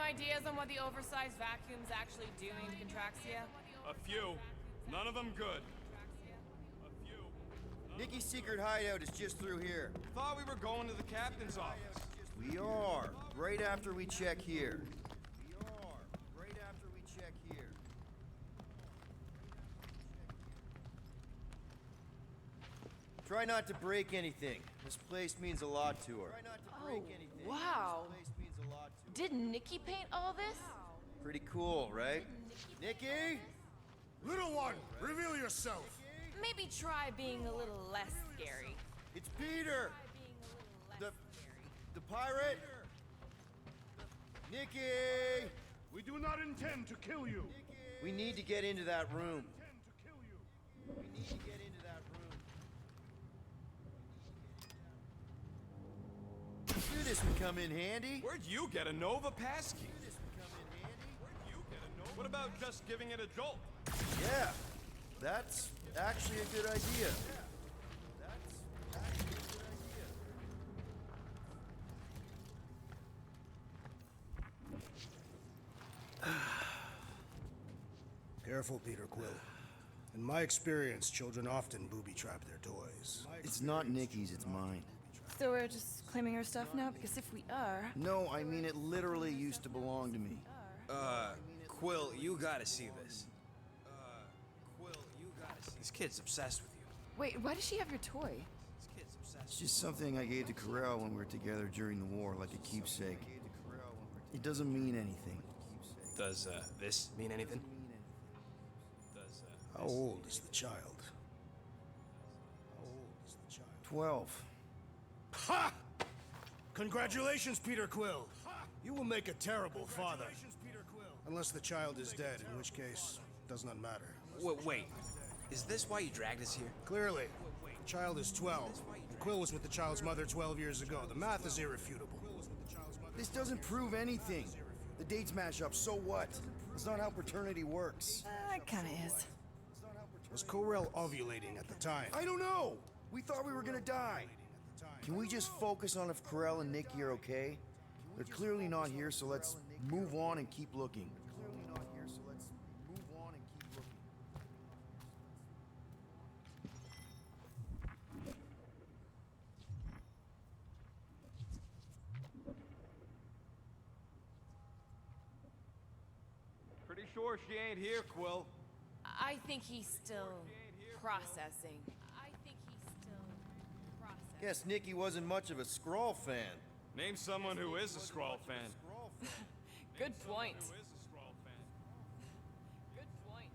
ideas on what the oversized vacuum's actually doing to Contraxia? A few. None of them good. Nikki's secret hideout is just through here. Thought we were going to the captain's office. We are. Right after we check here. We are. Right after we check here. Try not to break anything. This place means a lot to her. Try not to break anything. Wow. This place means a lot to her. Did Nikki paint all this? Pretty cool, right? Nikki? Little one, reveal yourself. Maybe try being a little less scary. It's Peter! The pirate? Nikki! We do not intend to kill you. We need to get into that room. We We need to get into that room. Knew this would come in handy. Where'd you get a Nova passkey? Knew this would come in handy. Where'd you get a Nova? What about just giving it a jolt? Yeah, that's actually a good idea. That's actually a good idea. Careful, Peter Quill. In my experience, children often booby-trap their toys. It's not Nikki's, it's mine. So we're just claiming her stuff now? Because if we are... No, I mean it literally used to belong to me. Quill, you gotta see this. This kid's obsessed with you. Wait, why does she have your toy? This kid's obsessed. It's just something I gave to Corel when we were together during the war, like a keepsake. It doesn't mean anything. Does, this mean anything? How old is the child? How old is the child? 12. Ha! Congratulations, Peter Quill. You will make a terrible father. Unless the child is dead, in which case, does not matter. Wait. Is this why you dragged us here? Clearly. The child is 12. And Quill was with the child's mother 12 years ago. The math is irrefutable. This doesn't prove anything. The dates match up, so what? That's not how paternity works. It kinda is. Was Corel ovulating at the time? I don't know! We thought we were gonna die. Can we just focus on if Corel and Nikki are okay? They're clearly not here, so let's move on and keep looking. Pretty sure she ain't here, Quill. I think he's still processing. Guess Nikki wasn't much of a Skrull fan. Name someone who is a Skrull fan. Good point. Who is a Skrull fan? Good point.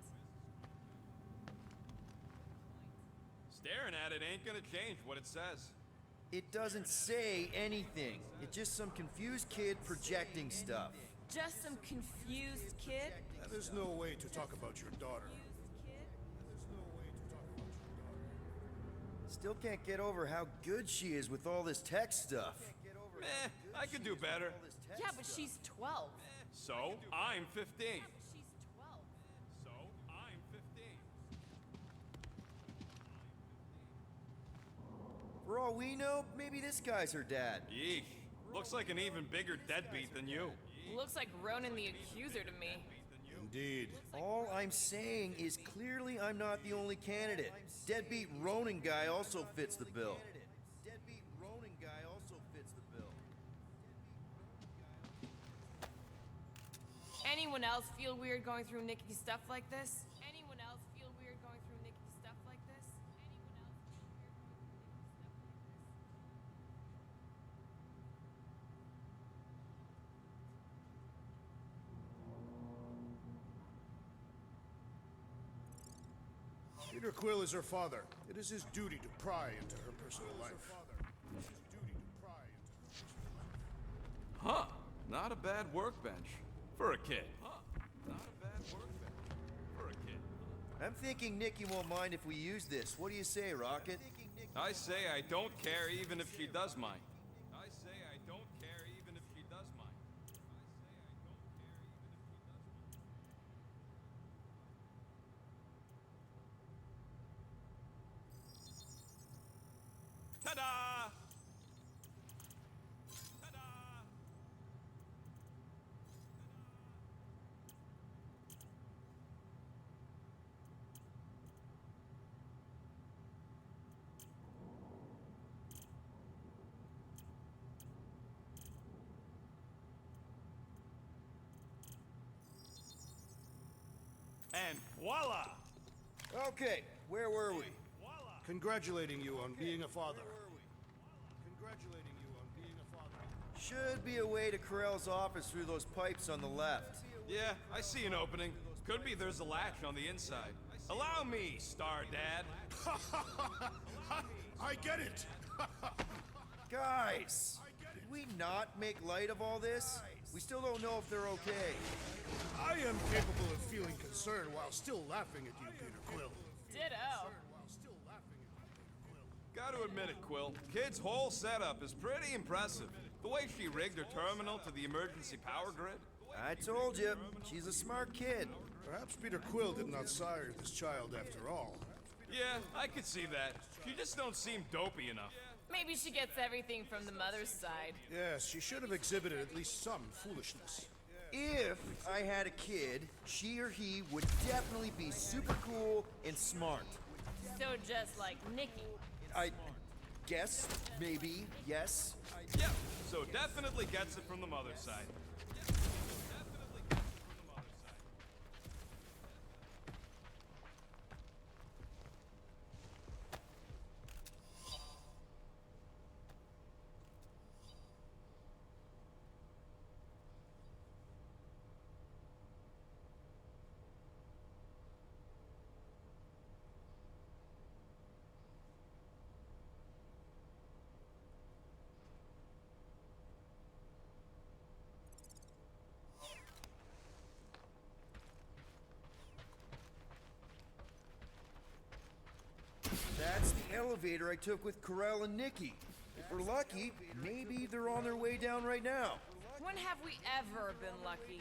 Staring at it ain't gonna change what it says. It doesn't say anything. It's just some confused kid projecting stuff. Just some confused kid? That is no way to talk about your daughter. Still can't get over how good she is with all this tech stuff. Meh, I could do better. Yeah, but she's 12. So, I'm 15. She's 12. So, I'm 15. For all we know, maybe this guy's her dad. Yeesh. Looks like an even bigger deadbeat than you. Looks like Ronan the Accuser to me. Indeed. All I'm saying is clearly I'm not the only candidate. Deadbeat Ronan guy also fits the bill. Deadbeat Ronan guy also fits the bill. Anyone else feel weird going through Nikki's stuff like this? Anyone else feel weird going through Nikki's stuff like this? Peter Quill is her father. It is his duty to pry into her personal life. Huh. Not a bad workbench. For a kid. Huh. Not a bad workbench. For a kid. I'm thinking Nikki won't mind if we use this. What do you say, Rocket? I say I don't care even if she does mind. I say I don't care even if she does mind. Ta-da! Ta-da! And voila! Okay, where were we? Congratulating you on being a father. Should be a way to Corell's office through those pipes on the left. Yeah, I see an opening. Could be there's a latch on the inside. Allow me, Star Dad. I get it! Guys, did we not make light of all this? We still don't know if they're okay. I am capable of feeling concern while still laughing at you, Peter Quill. Ditto. Gotta admit it, Quill. Kid's whole setup is pretty impressive. The way she rigged her terminal to the emergency power grid. I told you, she's a smart kid. Perhaps Peter Quill did not sire this child after all. Yeah, I could see that. She just don't seem dopey enough. Maybe she gets everything from the mother's side. Yes, she should have exhibited at least some foolishness. If I had a kid, she or he would definitely be super cool and smart. So just like Nikki. I guess, maybe, yes. Yeah, so definitely gets it from the mother's side. That's the elevator I took with Corell and Nikki. If we're lucky, maybe they're on their way down right now. When have we ever been lucky?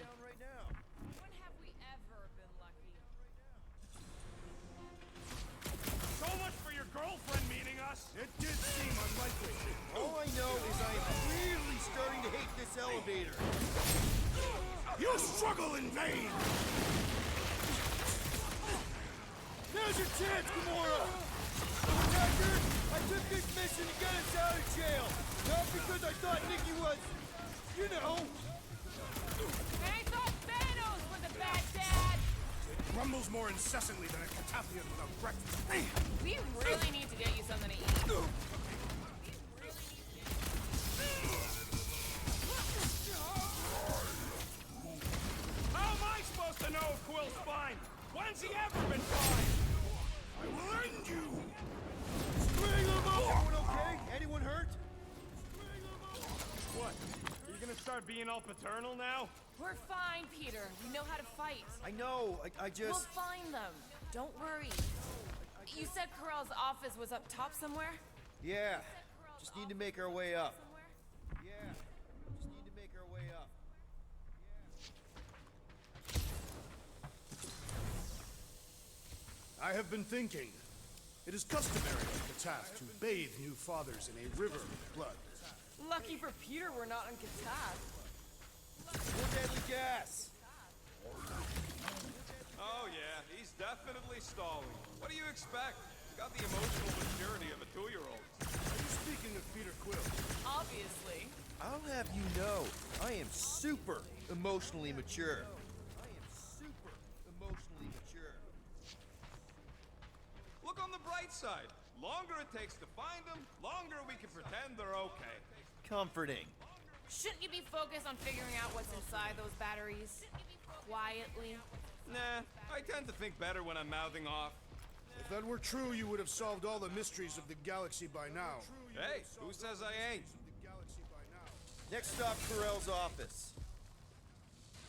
When have we ever been lucky? So much for your girlfriend meeting us! It did seem unlikely. All I know is I'm really starting to hate this elevator. You struggle in vain! Now's your chance, Gamora! Attacker, I took this mission to get us out of jail. Not because I thought Nikki was, you know. And I thought Thanos was a bad dad! It grumbles more incessantly than a Cataphian without breakfast. We really need to get you something to eat. How am I supposed to know if Quill's fine? When's he ever been fine? I will end you! String them up! Everyone okay? Anyone hurt? What? Are you gonna start being all paternal now? We're fine, Peter. We know how to fight. I know, I just... We'll find them. Don't worry. You said Corell's office was up top somewhere? Yeah, just need to make our way up. Yeah, just need to make our way up. I have been thinking. It is customary at Kataf to bathe new fathers in a river of blood. Lucky for Peter we're not on Kataf. More deadly gas! Oh yeah, he's definitely stalling. What do you expect? He's got the emotional maturity of a 2-year-old. Are you speaking of Peter Quill? Obviously. I'll have you know, I am super emotionally mature. I am super emotionally mature. Look on the bright side. Longer it takes to find them, longer we can pretend they're okay. Comforting. Shouldn't you be focused on figuring out what's inside those batteries? Quietly. Nah, I tend to think better when I'm mouthing off. If that were true, you would have solved all the mysteries of the galaxy by now. Hey, who says I ain't? Next stop, Corell's office.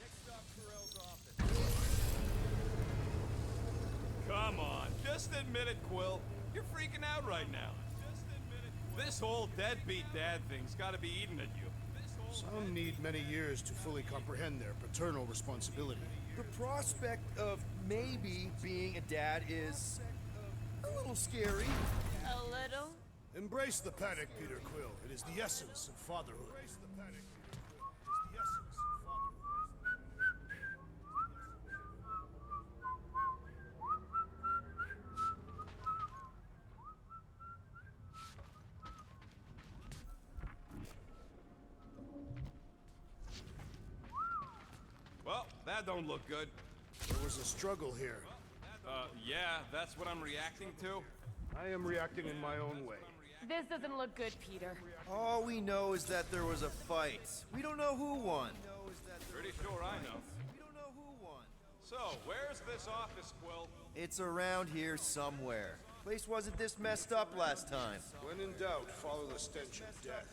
Next stop, Corell's office. Come on, just admit it, Quill. You're freaking out right now. This whole deadbeat dad thing's gotta be eating at you. Some need many years to fully comprehend their paternal responsibility. The prospect of maybe being a dad is a little scary. A little? Embrace the panic, Peter Quill. It is the essence of fatherhood. Well, that don't look good. There was a struggle here. Yeah, that's what I'm reacting to. I am reacting in my own way. This doesn't look good, Peter. All we know is that there was a fight. We don't know who won. Pretty sure I know. We don't know who won. So, where's this office, Quill? It's around here somewhere. Place wasn't this messed up last time. When in doubt, follow the stench of death.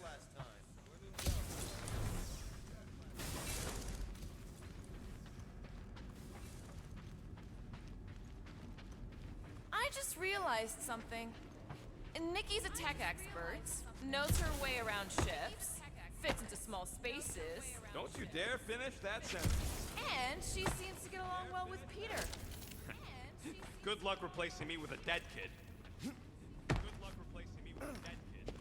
I just realized something. Nikki's a tech expert, knows her way around ships, fits into small spaces, Don't you dare finish that sentence. and she seems to get along well with Peter. Good luck replacing me with a dead kid. Good luck replacing me with a dead kid.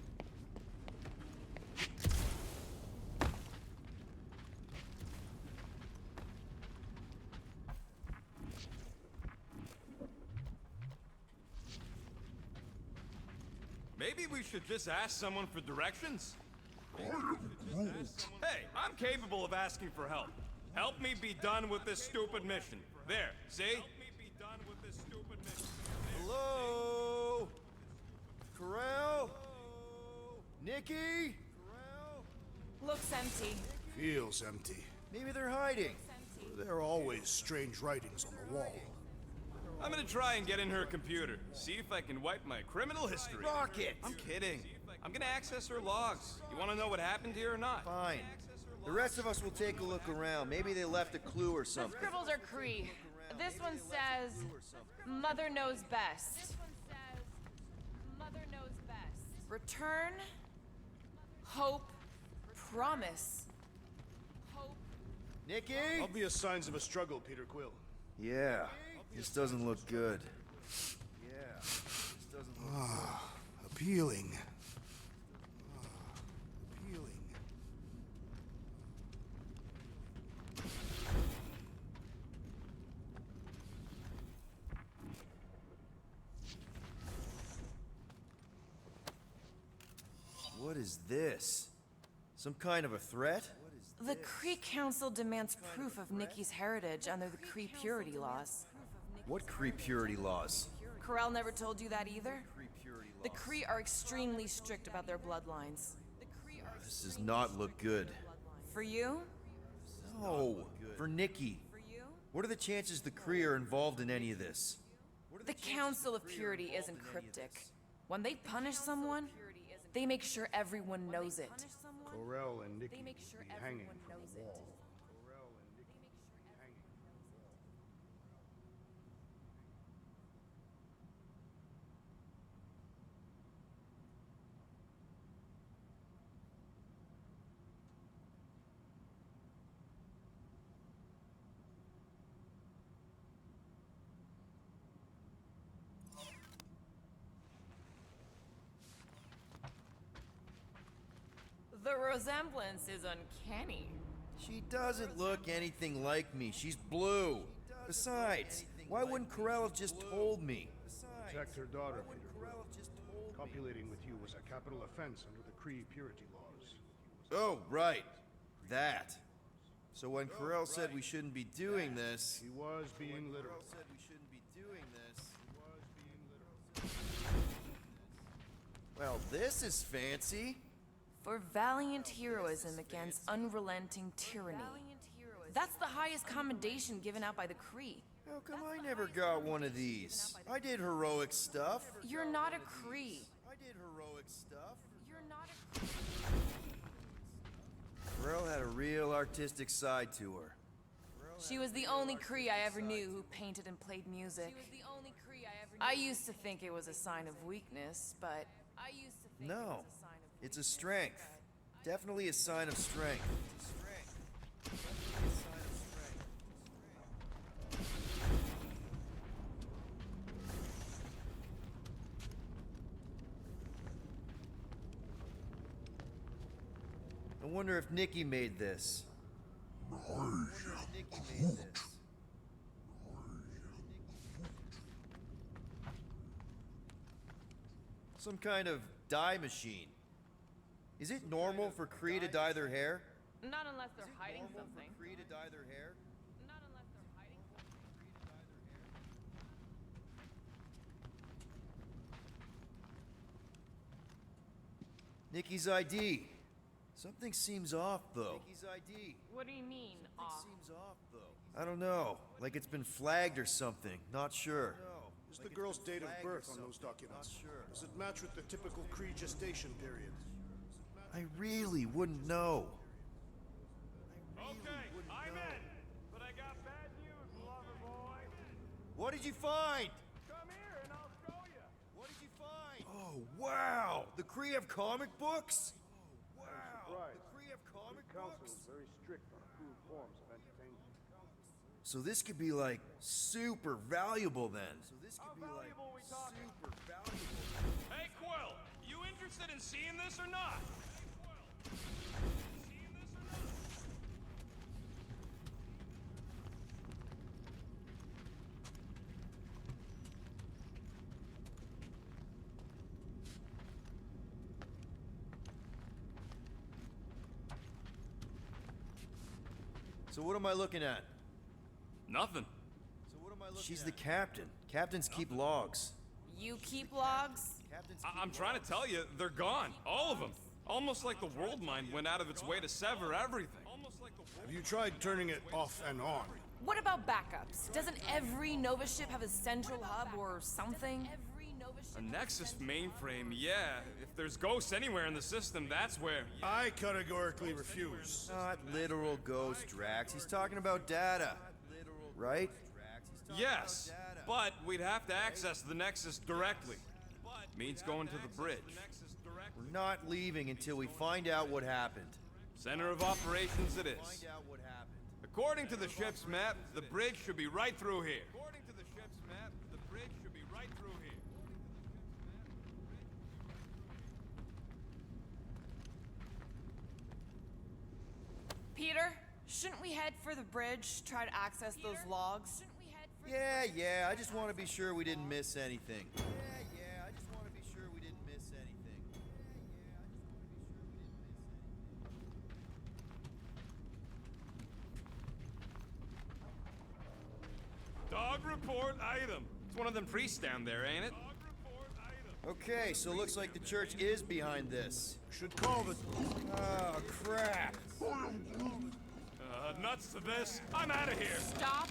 Maybe we should just ask someone for directions? Hey, I'm capable of asking for help. Help me be done with this stupid mission. There, see? Help me be done with this stupid mission. Hello? Corral? Nikki? Looks empty. Feels empty. Maybe they're hiding. There are always strange writings on the wall. I'm gonna try and get in her computer. See if I can wipe my criminal history. Rocket! I'm kidding. I'm gonna access her logs. You wanna know what happened here or not? Fine. The rest of us will take a look around. Maybe they left a clue or The something. scribbles are Cree. This one says, Mother knows best. Mother knows best. Return, hope, promise. Hope. Nikki? Obvious signs of a struggle, Peter Quill. Yeah. This doesn't look good. Yeah. This doesn't look good. Appealing. Appealing. What is this? Some kind of a threat? The Cree Council demands proof of Nikki's heritage under the Cree purity laws. What Cree purity laws? Corral never told you that either? The Cree are extremely strict about their bloodlines. This does not look good. For you? No, for Nikki. What are the chances the Cree are involved in any of this? The Council of Purity isn't cryptic. When they punish someone, they make sure everyone knows it. Corell and Nikki make sure be hanging everyone from knows the it. wall. The resemblance is uncanny. She doesn't look anything like me. She's blue. Besides, why wouldn't Corell have just told me? Protect her daughter, Peter Quill. Copulating with you was a capital offense under the Cree purity laws. Oh, right. That. So when Corell said we shouldn't be doing this... He was being literal. said we shouldn't be doing this... Well, this is fancy. For valiant heroism against unrelenting tyranny. That's the highest commendation given out by the Cree. How come I never got one of these? I did heroic stuff. You're not a Cree. I did heroic stuff. You're not a Cree. Corell had a real artistic side to her. She was the only Cree I ever knew who painted and played music. I used to think it was a sign of weakness, but No, it's a strength. Definitely a sign of strength. I wonder if Nikki made this. Some kind of dye machine. Is it normal for Cree to dye their hair? Not unless they're hiding something. Cree to dye their hair? Not unless they're hiding something. Nikki's ID. Something seems off, though. Nikki's ID. What do you mean, off? Seems off, though. I don't know. Like it's been flagged or something. Not sure. Is the girl's date of birth on those documents? Not sure. Does it match with the typical Cree gestation period? I really wouldn't know. Okay, I'm in. But I got bad news, lover boy. What did you find? Come here and I'll show you. What did you find? Oh, wow! The Kree have comic books? Oh, wow! Right. The Kree have comic Council books? is very strict on crude forms of entertainment. So this could be like super valuable then. So this How could be like valuable we talking? super valuable. Hey, Quill, you interested in seeing this or not? So what am I looking at? Nothing. So what am I looking She's the captain. Captains keep logs. You keep logs? Captains I'm trying to tell you, they're gone. All of them. Almost like the world mind went out of its way to sever everything. Have you tried turning it off and on? What about backups? Doesn't every Nova ship have a central hub or something? A Nexus mainframe, yeah. If there's ghosts anywhere in the system, that's where. I categorically refuse. Not literal ghost, Drax. He's talking about data. Right? Yes, but we'd have to access the Nexus directly. Means going to the bridge. We're not leaving until we find out what happened. Center of operations it is. Find out what happened. According to the ship's map, the bridge should be right through here. According to the ship's map, the bridge should be right through here. Peter, shouldn't we head for the bridge, try to access those logs? Yeah, I just want to be sure we didn't miss anything. Yeah, I just want to be sure we didn't miss anything. Dog report item. It's one of them priests down there, ain't it? Okay, so looks like the church is behind this. Should call the... Oh, crap. Nuts to this. I'm out of here. Stop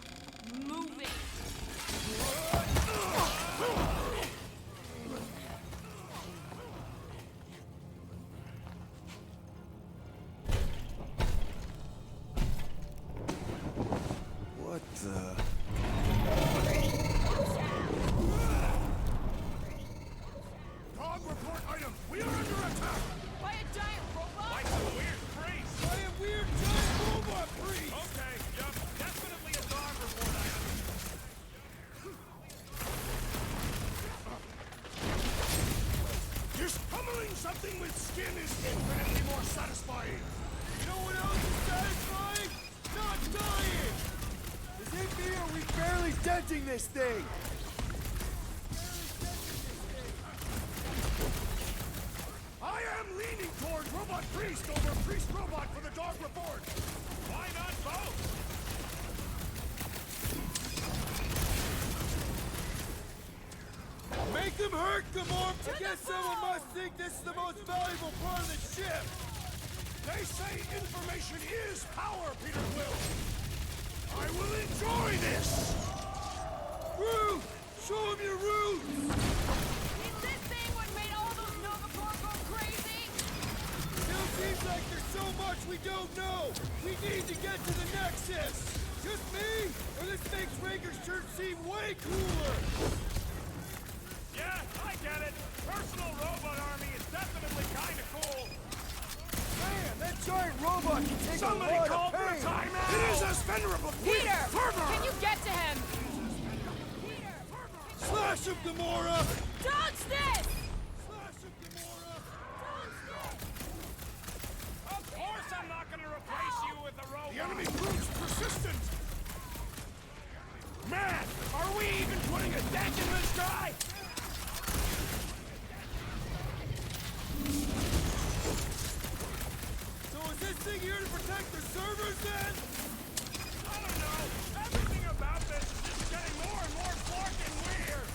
moving. What the... Dog report item! We are under attack! By a giant robot? Like a weird priest. By a weird giant robot priest! Okay, yep, definitely a dog report item. Just pummeling something with skin is infinitely more satisfying! You know what else is satisfying? Not dying! Is it me or are we barely denting this thing? I am leaning towards Robot Priest over Priest Robot for the dog report! Why not both? Make them hurt, Gamorp! I guess someone must think this is the most valuable part of the ship! They say information is power, Peter Quill! I will enjoy this! Root! Show him your roots! Is this thing what made all those Nova Corps go crazy? Still seems like there's so much we don't know! We need to get to the Nexus! Just me? Or this makes Raker's church seem way cooler! Yeah, I get it. Personal robot army is definitely kind of cool. Man, that giant robot can take Somebody a lot call of for a pain! timeout! It is as venerable Peter! fervor! Can you get to him? Slash him, Gamora! Dodge this! Slash him, Gamora! Of course I'm not going to replace you with a robot. The enemy proves persistent! Man, are we even putting a dent in this guy? So is this thing here to protect the servers then? I don't know. Everything about this is just getting more and more fucking weird.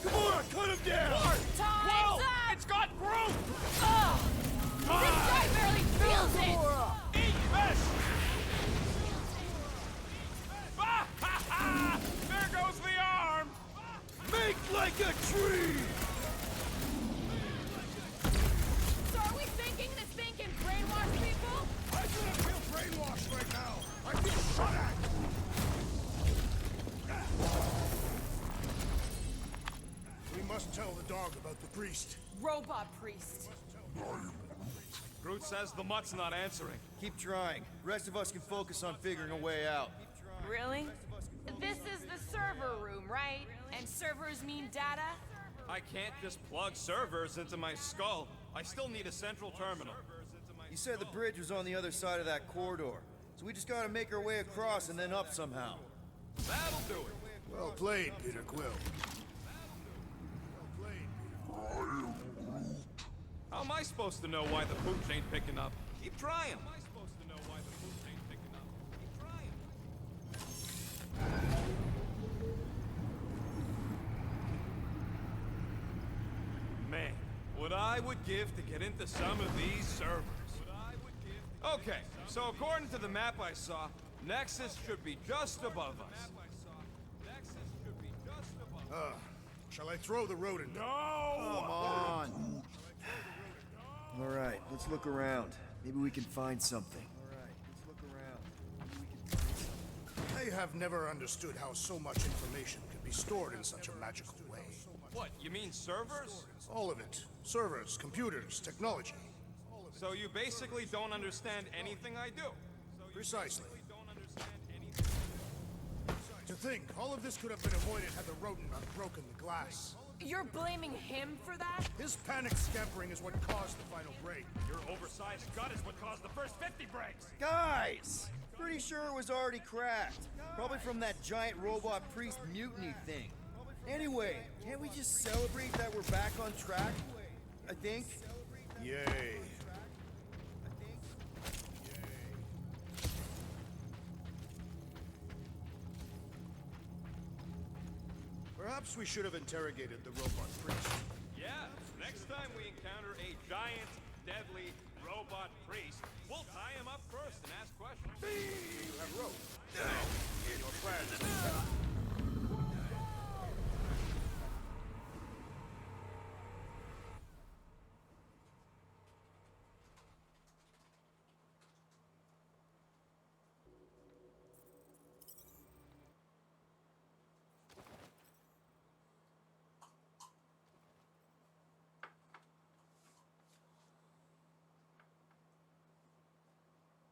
Come the dog about the priest. Robot priest. Groot says the mutt's not answering. Keep trying. Rest of us can focus on figuring a way out. Really? This is the server room, right? And servers mean data? I can't just plug servers into my skull. I still need a central terminal. You said the bridge was on the other side of that corridor. So we just gotta make our way across and then up somehow. That'll do it. Well played, Peter Quill. How am I supposed to know why the pooch ain't picking up? Keep trying. How am I supposed to know why the pooch ain't picking up? Keep trying. Man, what I would give to get into some of these servers. Okay, so according to the map I saw, Nexus should be just above us. Shall I throw the rodent? Come on! Alright, let's look around. Maybe we can find something. I have never understood how so much information can be stored in such a magical way. What, you mean servers? All of it. Servers, computers, technology. So you basically don't understand anything I do? Precisely. To think, all of this could have been avoided had the rodent not broken the glass. You're blaming him for that? His panic scampering is what caused the final break. Your oversized gut is what caused the first 50 breaks. Guys! Pretty sure it was already cracked. Probably from that giant robot priest mutiny thing. Anyway, can't we just celebrate that we're back on track? I think. Yay. Perhaps we should have interrogated the robot priest. Yeah, next time we encounter a giant, deadly robot priest, we'll tie him up first and ask questions. You have rope. Your plan.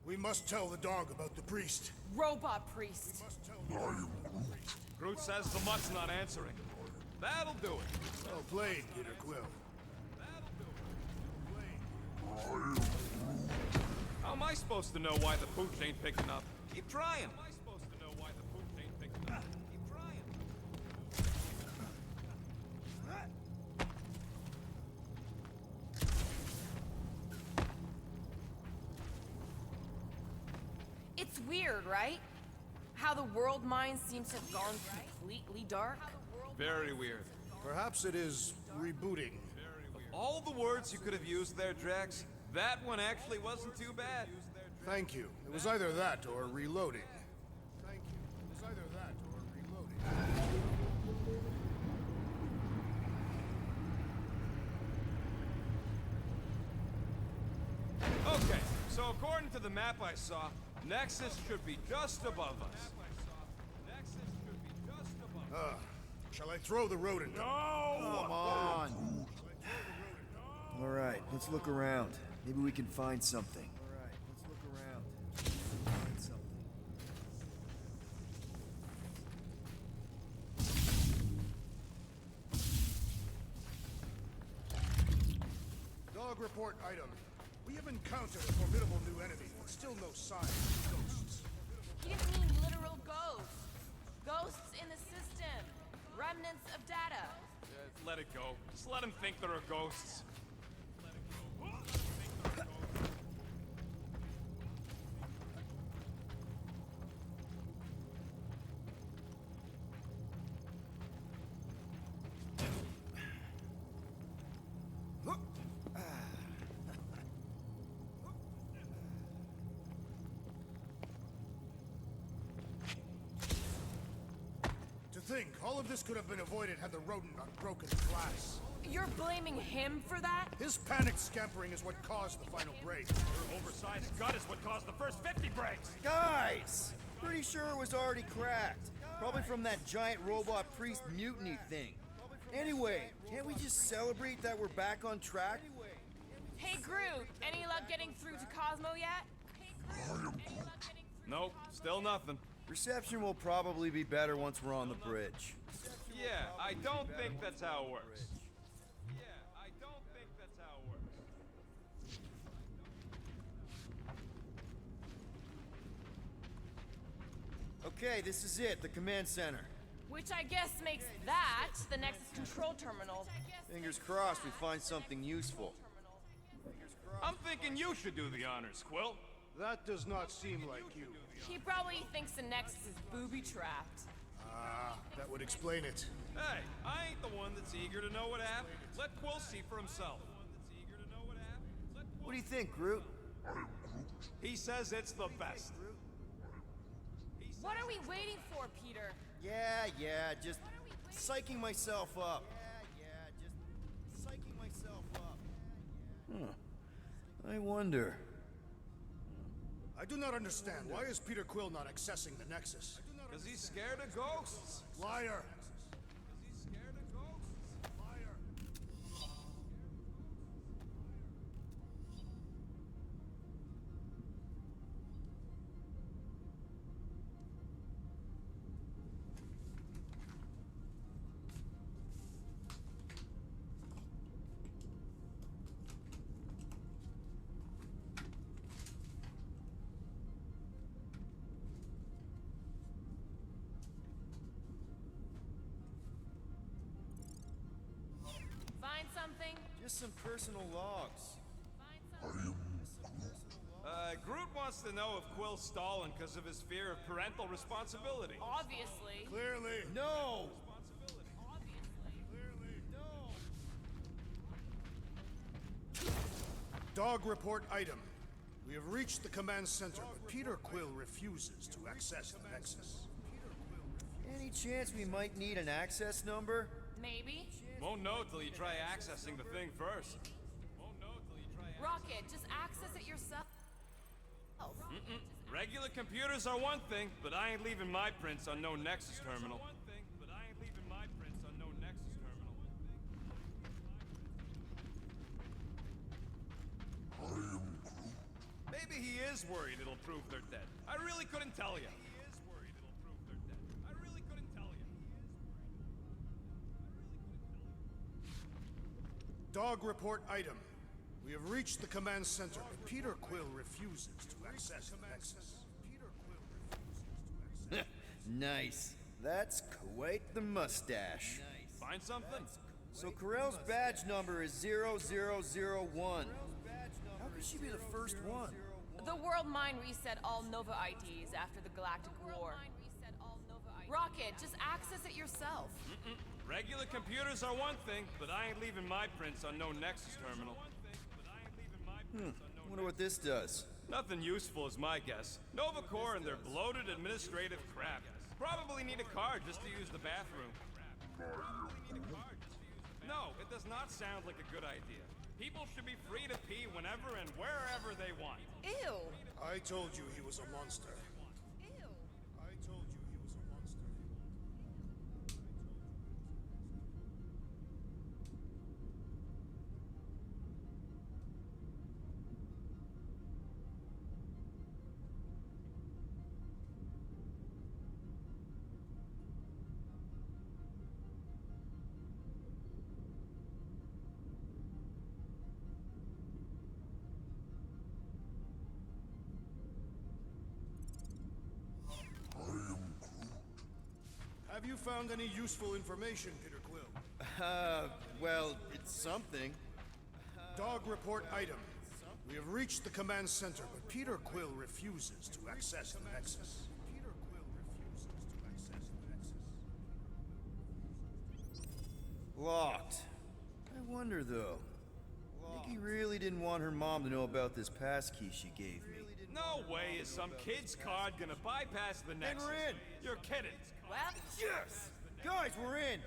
We must tell the dog about the priest. Robot priest. Groot says the mutt's not answering. That'll do it. Well played, Peter Quill. How am I supposed to know why the pooch ain't picking up? Keep trying. How am I supposed to know why the pooch ain't picking up? Keep trying. It's weird, right? How the world mind seems to have gone completely dark. Very weird. Perhaps it is rebooting. Of all the words you could have used there, Drax, that one actually wasn't too bad. Thank you. It was either that or reloading. Thank you. It was either that or reloading. Okay, so according to the map I saw, Nexus should be just above us. Shall I throw the rodent? Come on! Alright, let's look around. Maybe we can find something. Alright, let's look around. Find something. Dog report item. We have encountered a formidable new enemy, but still no signs of ghosts. He didn't mean literal ghosts. Ghosts in the system. Remnants of data. Let it go. Just let him think there are ghosts. Think, all of this could have been avoided had the rodent not broken the glass. You're blaming him for that? His panic scampering is what caused the final break. Your oversized gut is what caused the first 50 breaks. Guys! Pretty sure it was already cracked. Probably from that giant robot priest mutiny thing. Anyway, can't we just celebrate that we're back on track? Hey, Groot, any luck getting through to Cosmo yet? Nope, still nothing. Reception will probably be better once we're on the bridge. Yeah, I don't think that's how it works. Yeah, I don't think that's how it works. Okay, this is it, the command center. Which I guess makes that the Nexus control terminal. Fingers crossed we find something useful. I'm thinking you should do the honors, Quill. That does not seem like you. He probably thinks the Nexus is booby-trapped. Ah, that would explain it. Hey, I ain't the one that's eager to know what happened. Let Quill see for himself. What do you think, Groot? He says it's the best. What are we waiting for, Peter? Yeah, just psyching myself up. Just psyching myself up. Huh. I wonder. I do not understand. Why is Peter Quill not accessing the Nexus? Because he's scared of ghosts. Liar! Find something? Just some personal logs. Groot wants to know if Quill's stalling because of his fear of parental responsibility. Obviously. Clearly. No! Dog report item. We have reached the command center, but Peter Quill refuses to access the Nexus. Any chance we might need an access number? Maybe. Won't know till you try accessing the thing first. Rocket, just access it yourself. Regular computers are one thing, but I ain't leaving my prints on no Nexus terminal. Maybe he is worried it'll prove they're dead. I really couldn't tell you. Dog report item. We have reached the command center, but Peter Quill refuses to access the Nexus. Nice. That's quite the mustache. Find something? So Corell's badge number is 0001. How could she be the first one? The world mine reset all Nova IDs after the Galactic War. Rocket, just access it yourself. Regular computers are one thing, but I ain't leaving my prints on no Nexus terminal. Wonder what this does. Nothing useful is my guess. Nova Corps and their bloated administrative crap. Probably need a card just to use the bathroom. No, it does not sound like a good idea. People should be free to pee whenever and wherever they want. Ew. I told you he was a monster. I told you he was a monster. Have you found any useful information, Peter Quill? Well, it's something. Dog report item. We have reached the command center, but Peter Quill refuses to access the Nexus. Locked. I wonder, though. Nikki really didn't want her mom to know about this passkey she gave me. No way is some kid's card gonna bypass the Nexus. And we're in. You're kidding. Well, Yes! Guys, we're in!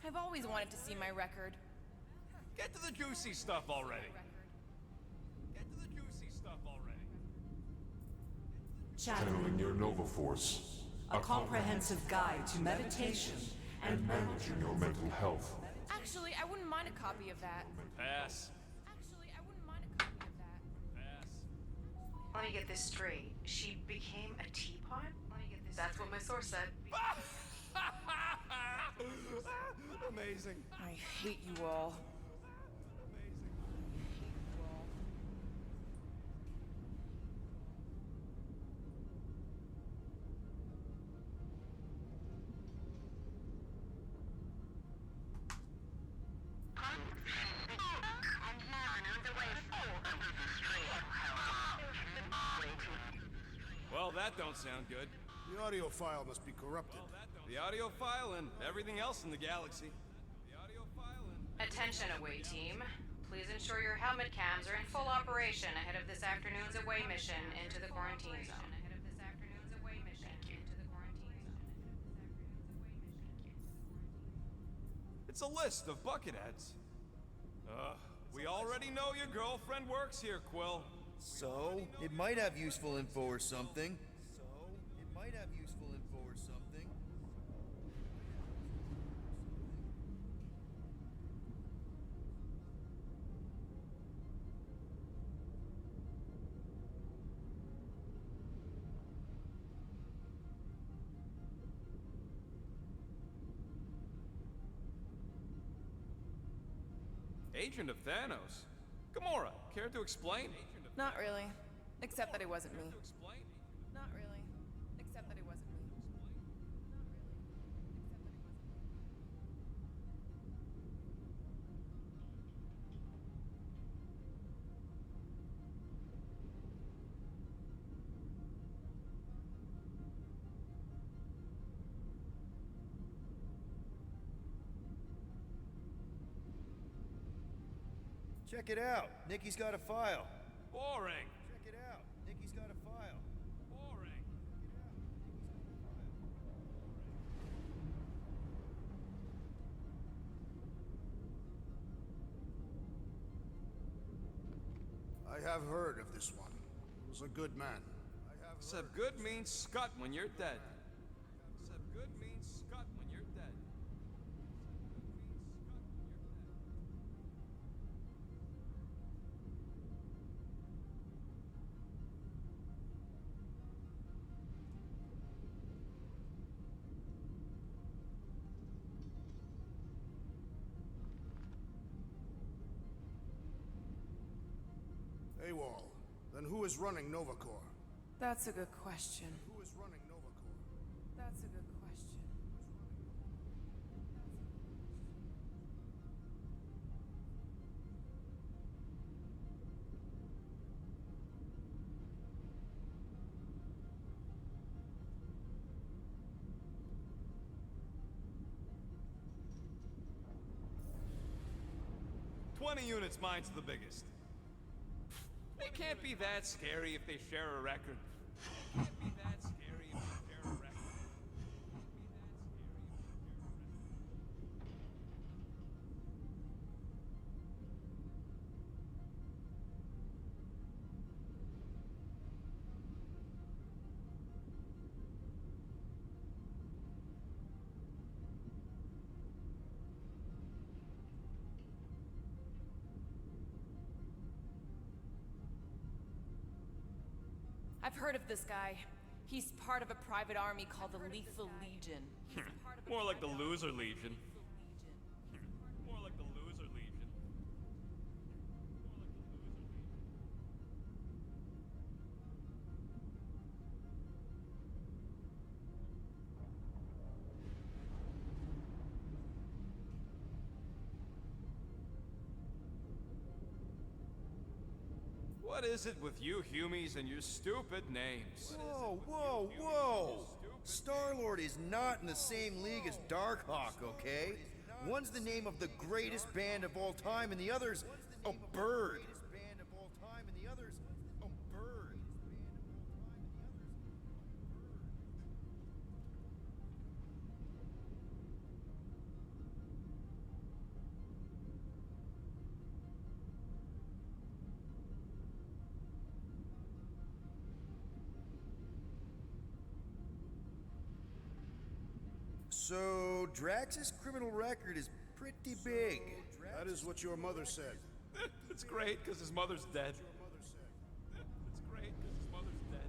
I've always wanted to see my record. Get to the juicy stuff already. Channeling your Nova Force. A comprehensive guide to meditation and managing your mental health. Actually, I wouldn't mind a copy of that. Pass. Actually, I wouldn't mind a copy of that. Pass. Let me get this straight. She became a teapot? That's what my source said. Amazing. I hate you all. Well, that don't sound good. The audio file must be corrupted. The audio file and everything else in the galaxy. Attention away team. Please ensure your helmet cams are in full operation ahead of this afternoon's away mission into the quarantine zone. Thank you. It's a list of bucketheads. We already know your girlfriend works here, Quill. So, it might have useful info or something. Agent of Thanos? Gamora, care to explain? Not really. Except that it wasn't me. Not really. Except that it wasn't me. Check it out. Nikki's got a file. Boring. Check it out. Nikki's got a file. Boring. I have heard of this one. He was a good man. Except good means scut when you're dead. Except good means scut when you're dead. AWOL. Then who is running Novacore? That's a good question. Who is running Novacore? That's a good question. "20 units, mine's the biggest. They can't be that scary if they share a record. They can't be that scary if they share a record. I've heard of this guy. He's part of a private army called the Lethal Legion. More like the Loser Legion. More like the Loser Legion. What is it with you Humies and your stupid names? Whoa, whoa, whoa! Star-Lord is not in the same league as Darkhawk, okay? One's the name of the greatest band of all time, and the other's a bird. So, Drax's criminal record is pretty big. That is what your mother said. It's great, because his mother's dead. It's great, because his mother's dead.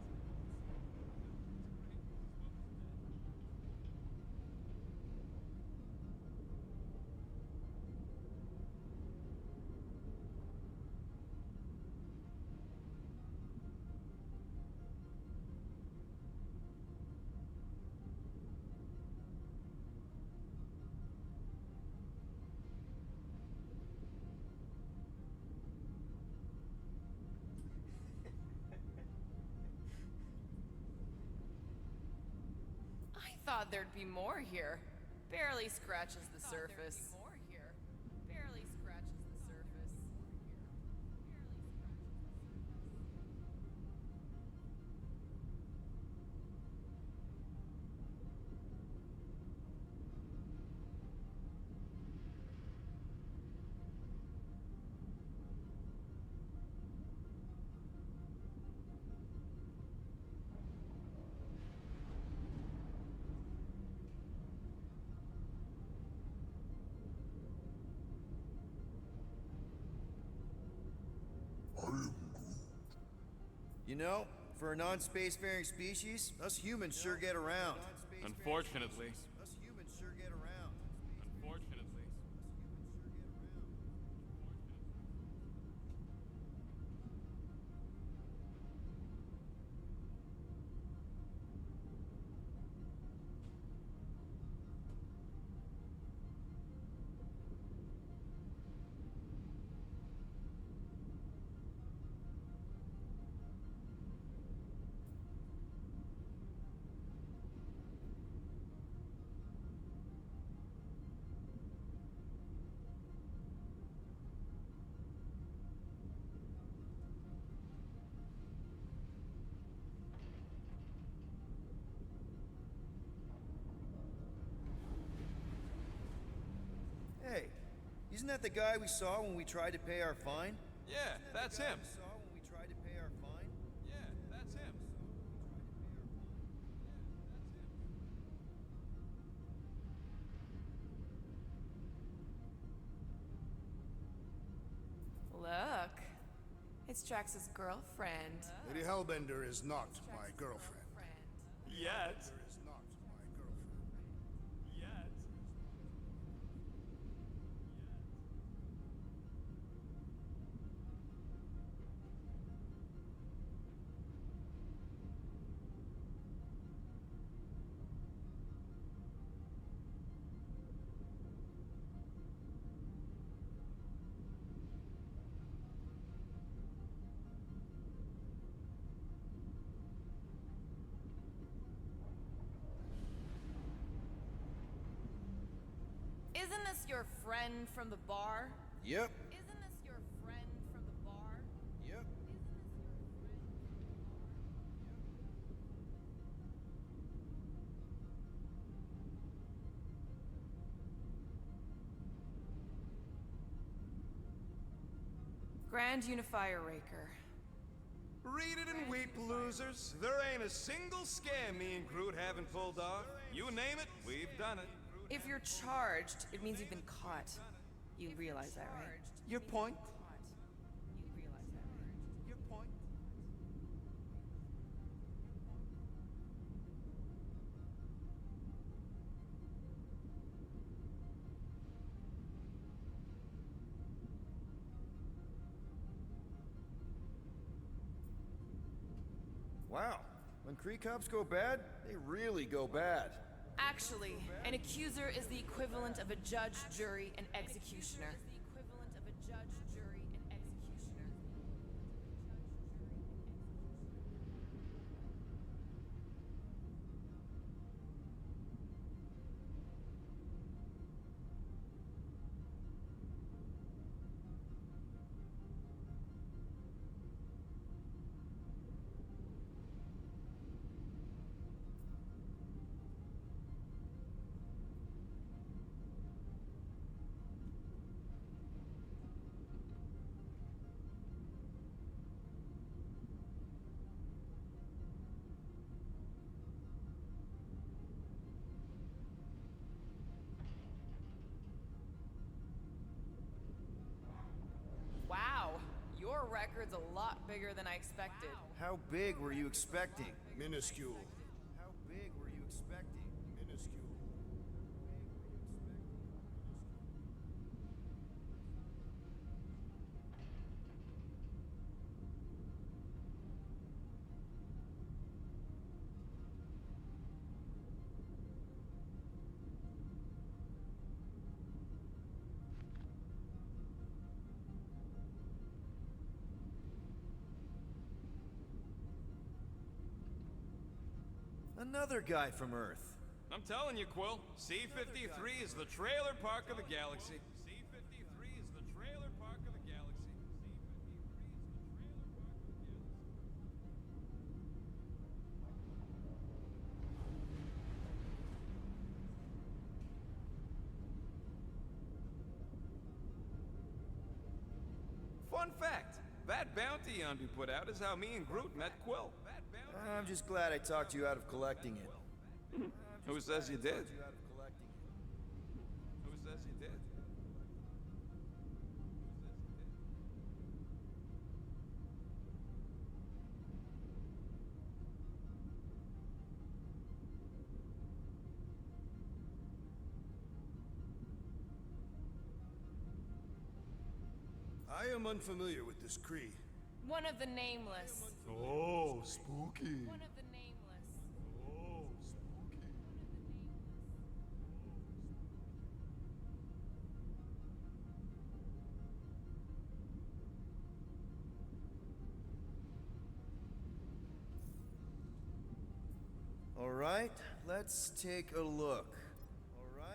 I thought there'd be more here. Barely scratches the surface. Barely scratches the surface. You know, for a non-spacefaring species, us humans sure get around. Unfortunately. Us humans sure get around. Unfortunately. Hey, isn't that the guy we saw when we tried to pay our fine? Yeah, that's him. Saw when we tried to pay our fine? Yeah, that's him. Look. It's Drax's girlfriend. Lady Hellbender is not my girlfriend. Yet. Is not my girlfriend. Yet. Isn't this your friend from the bar? Yep. Isn't this your friend from the bar? Yep. Grand Unifier Raker. Read it and weep, losers. There ain't a single scam me and Groot haven't pulled off. You name it, we've done it. If you're charged, it means you've been caught. You realize that, right? Your point? You realize that, right? Your point? Wow. When Kree cops go bad, they really go bad. Actually, an accuser is the equivalent of a judge, jury, and executioner. record's a lot bigger than I expected. How big were you expecting? Minuscule. How big were you expecting? Minuscule. Another guy from Earth. I'm telling you, Quill, C-53 is the trailer park of the galaxy. C-53 is the trailer park of the galaxy. Fun fact, that bounty Yondu put out is how me and Groot met Quill. I'm just glad I talked you out of collecting it. Who says you did? Who says you did? I am unfamiliar with this Kree. One of the nameless. Oh, spooky. One of the nameless. Oh, spooky. All right, let's take a look.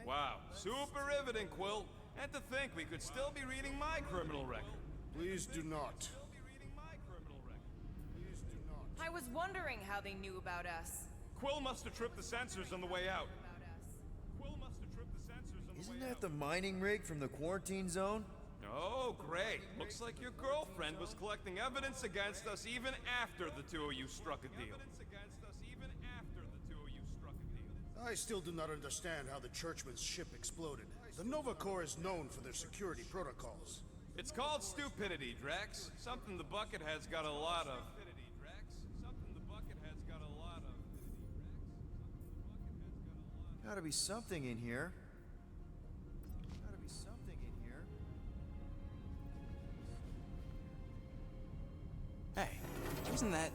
Wow, super riveting, Quill. And to think we could still be reading my criminal record. Please do not. I was wondering how they knew about us. Quill must have tripped the sensors on the way out. Quill must have tripped the sensors on the Isn't way that out. the mining rig from the quarantine zone? Oh, great. Looks like your girlfriend was collecting evidence against us even after the two of you struck a deal. I still do not understand how the Churchman's ship exploded. The Nova Corps is known for their security protocols. It's called stupidity, Drax. Something the Buckethead's got a lot of. Gotta be something in here. Gotta be something in here. Hey, isn't that...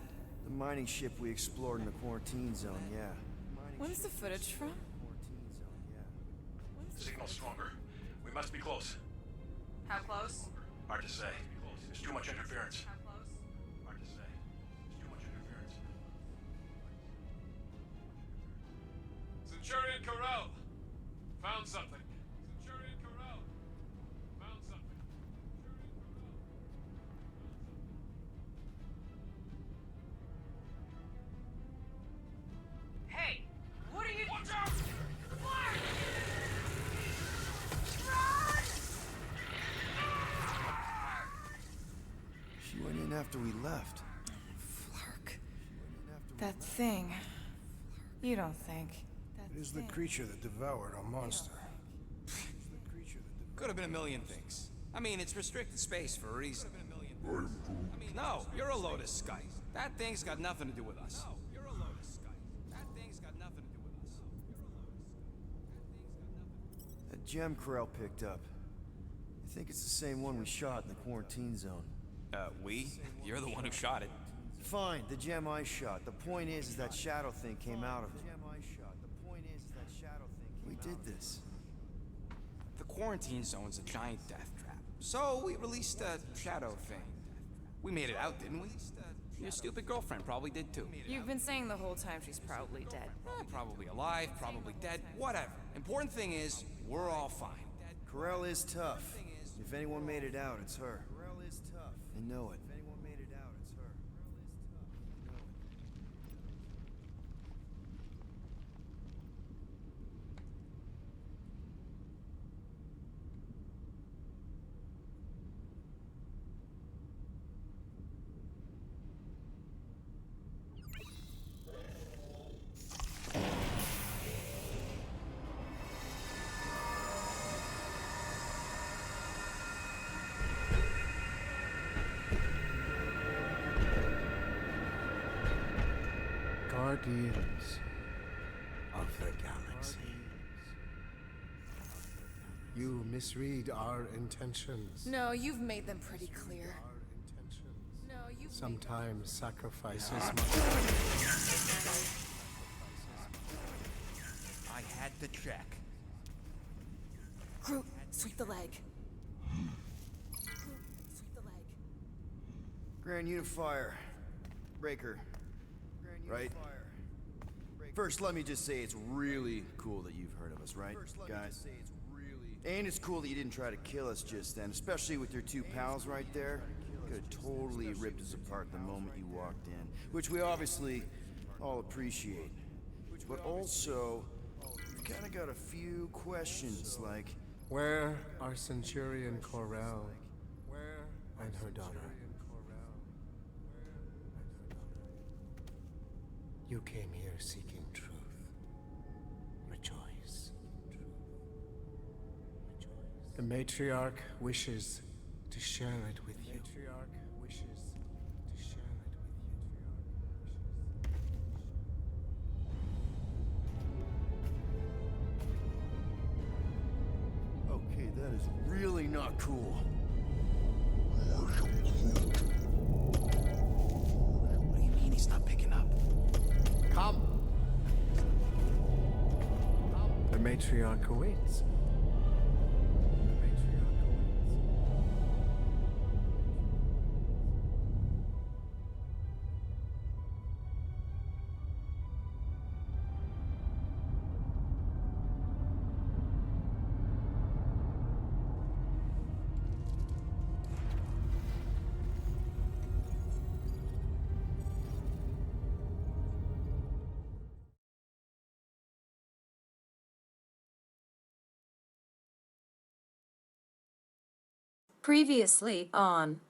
The mining ship we explored in the quarantine zone, yeah. When's the footage from? Quarantine zone, yeah. Signal's stronger. We must be close. How close? Hard to say. There's too much interference. How close? Hard to say. There's too much interference. Centurion Corral! Found something. Centurion Corral! Found something. Hey! What are you... Watch out! Clark! Run! She went in after we left. Flark. That thing. You don't think. It is the creature that devoured our monster. Could have been a million things. I mean, it's restricted space for a reason. No, you're a Lotus Sky. That thing's got nothing to do with us. No, you're a Lotus Sky. That thing's got nothing to do with us. That gem Corral picked up. I think it's the same one we shot in the quarantine zone. We? You're the one who shot it. Fine, the gem I shot. The point is that shadow thing came out of it. We did this. The quarantine zone's a giant death trap. So we released a shadow thing. We made it out, didn't we? Your stupid girlfriend probably did too. You've been saying the whole time she's probably dead. Probably alive, probably dead, whatever. Important thing is, we're all fine. Corral is tough. If anyone made it out, it's her. Corral is tough. I know it. If anyone made it out, it's her. Guardians of the Galaxy. You misread our intentions. No, you've made them pretty clear. No, you've Sometimes sacrifices I had to check. Groot, sweep the leg. Groot, sweep the leg. Grand Unifier. Breaker. Right? First, let me just say it's really cool that you've heard of us, right, guys? And it's cool that you didn't try to kill us just then, especially with your two pals right there. Could have totally ripped us apart the moment you walked in, which we obviously all appreciate. But also, we've kind of got a few questions, like... Where are Centurion Corell and her daughter? You came here seeking truth. Rejoice. The matriarch wishes to share it with you. Okay, that is really not cool. What do you mean he's not picking up? Come! The matriarch awaits. Previously on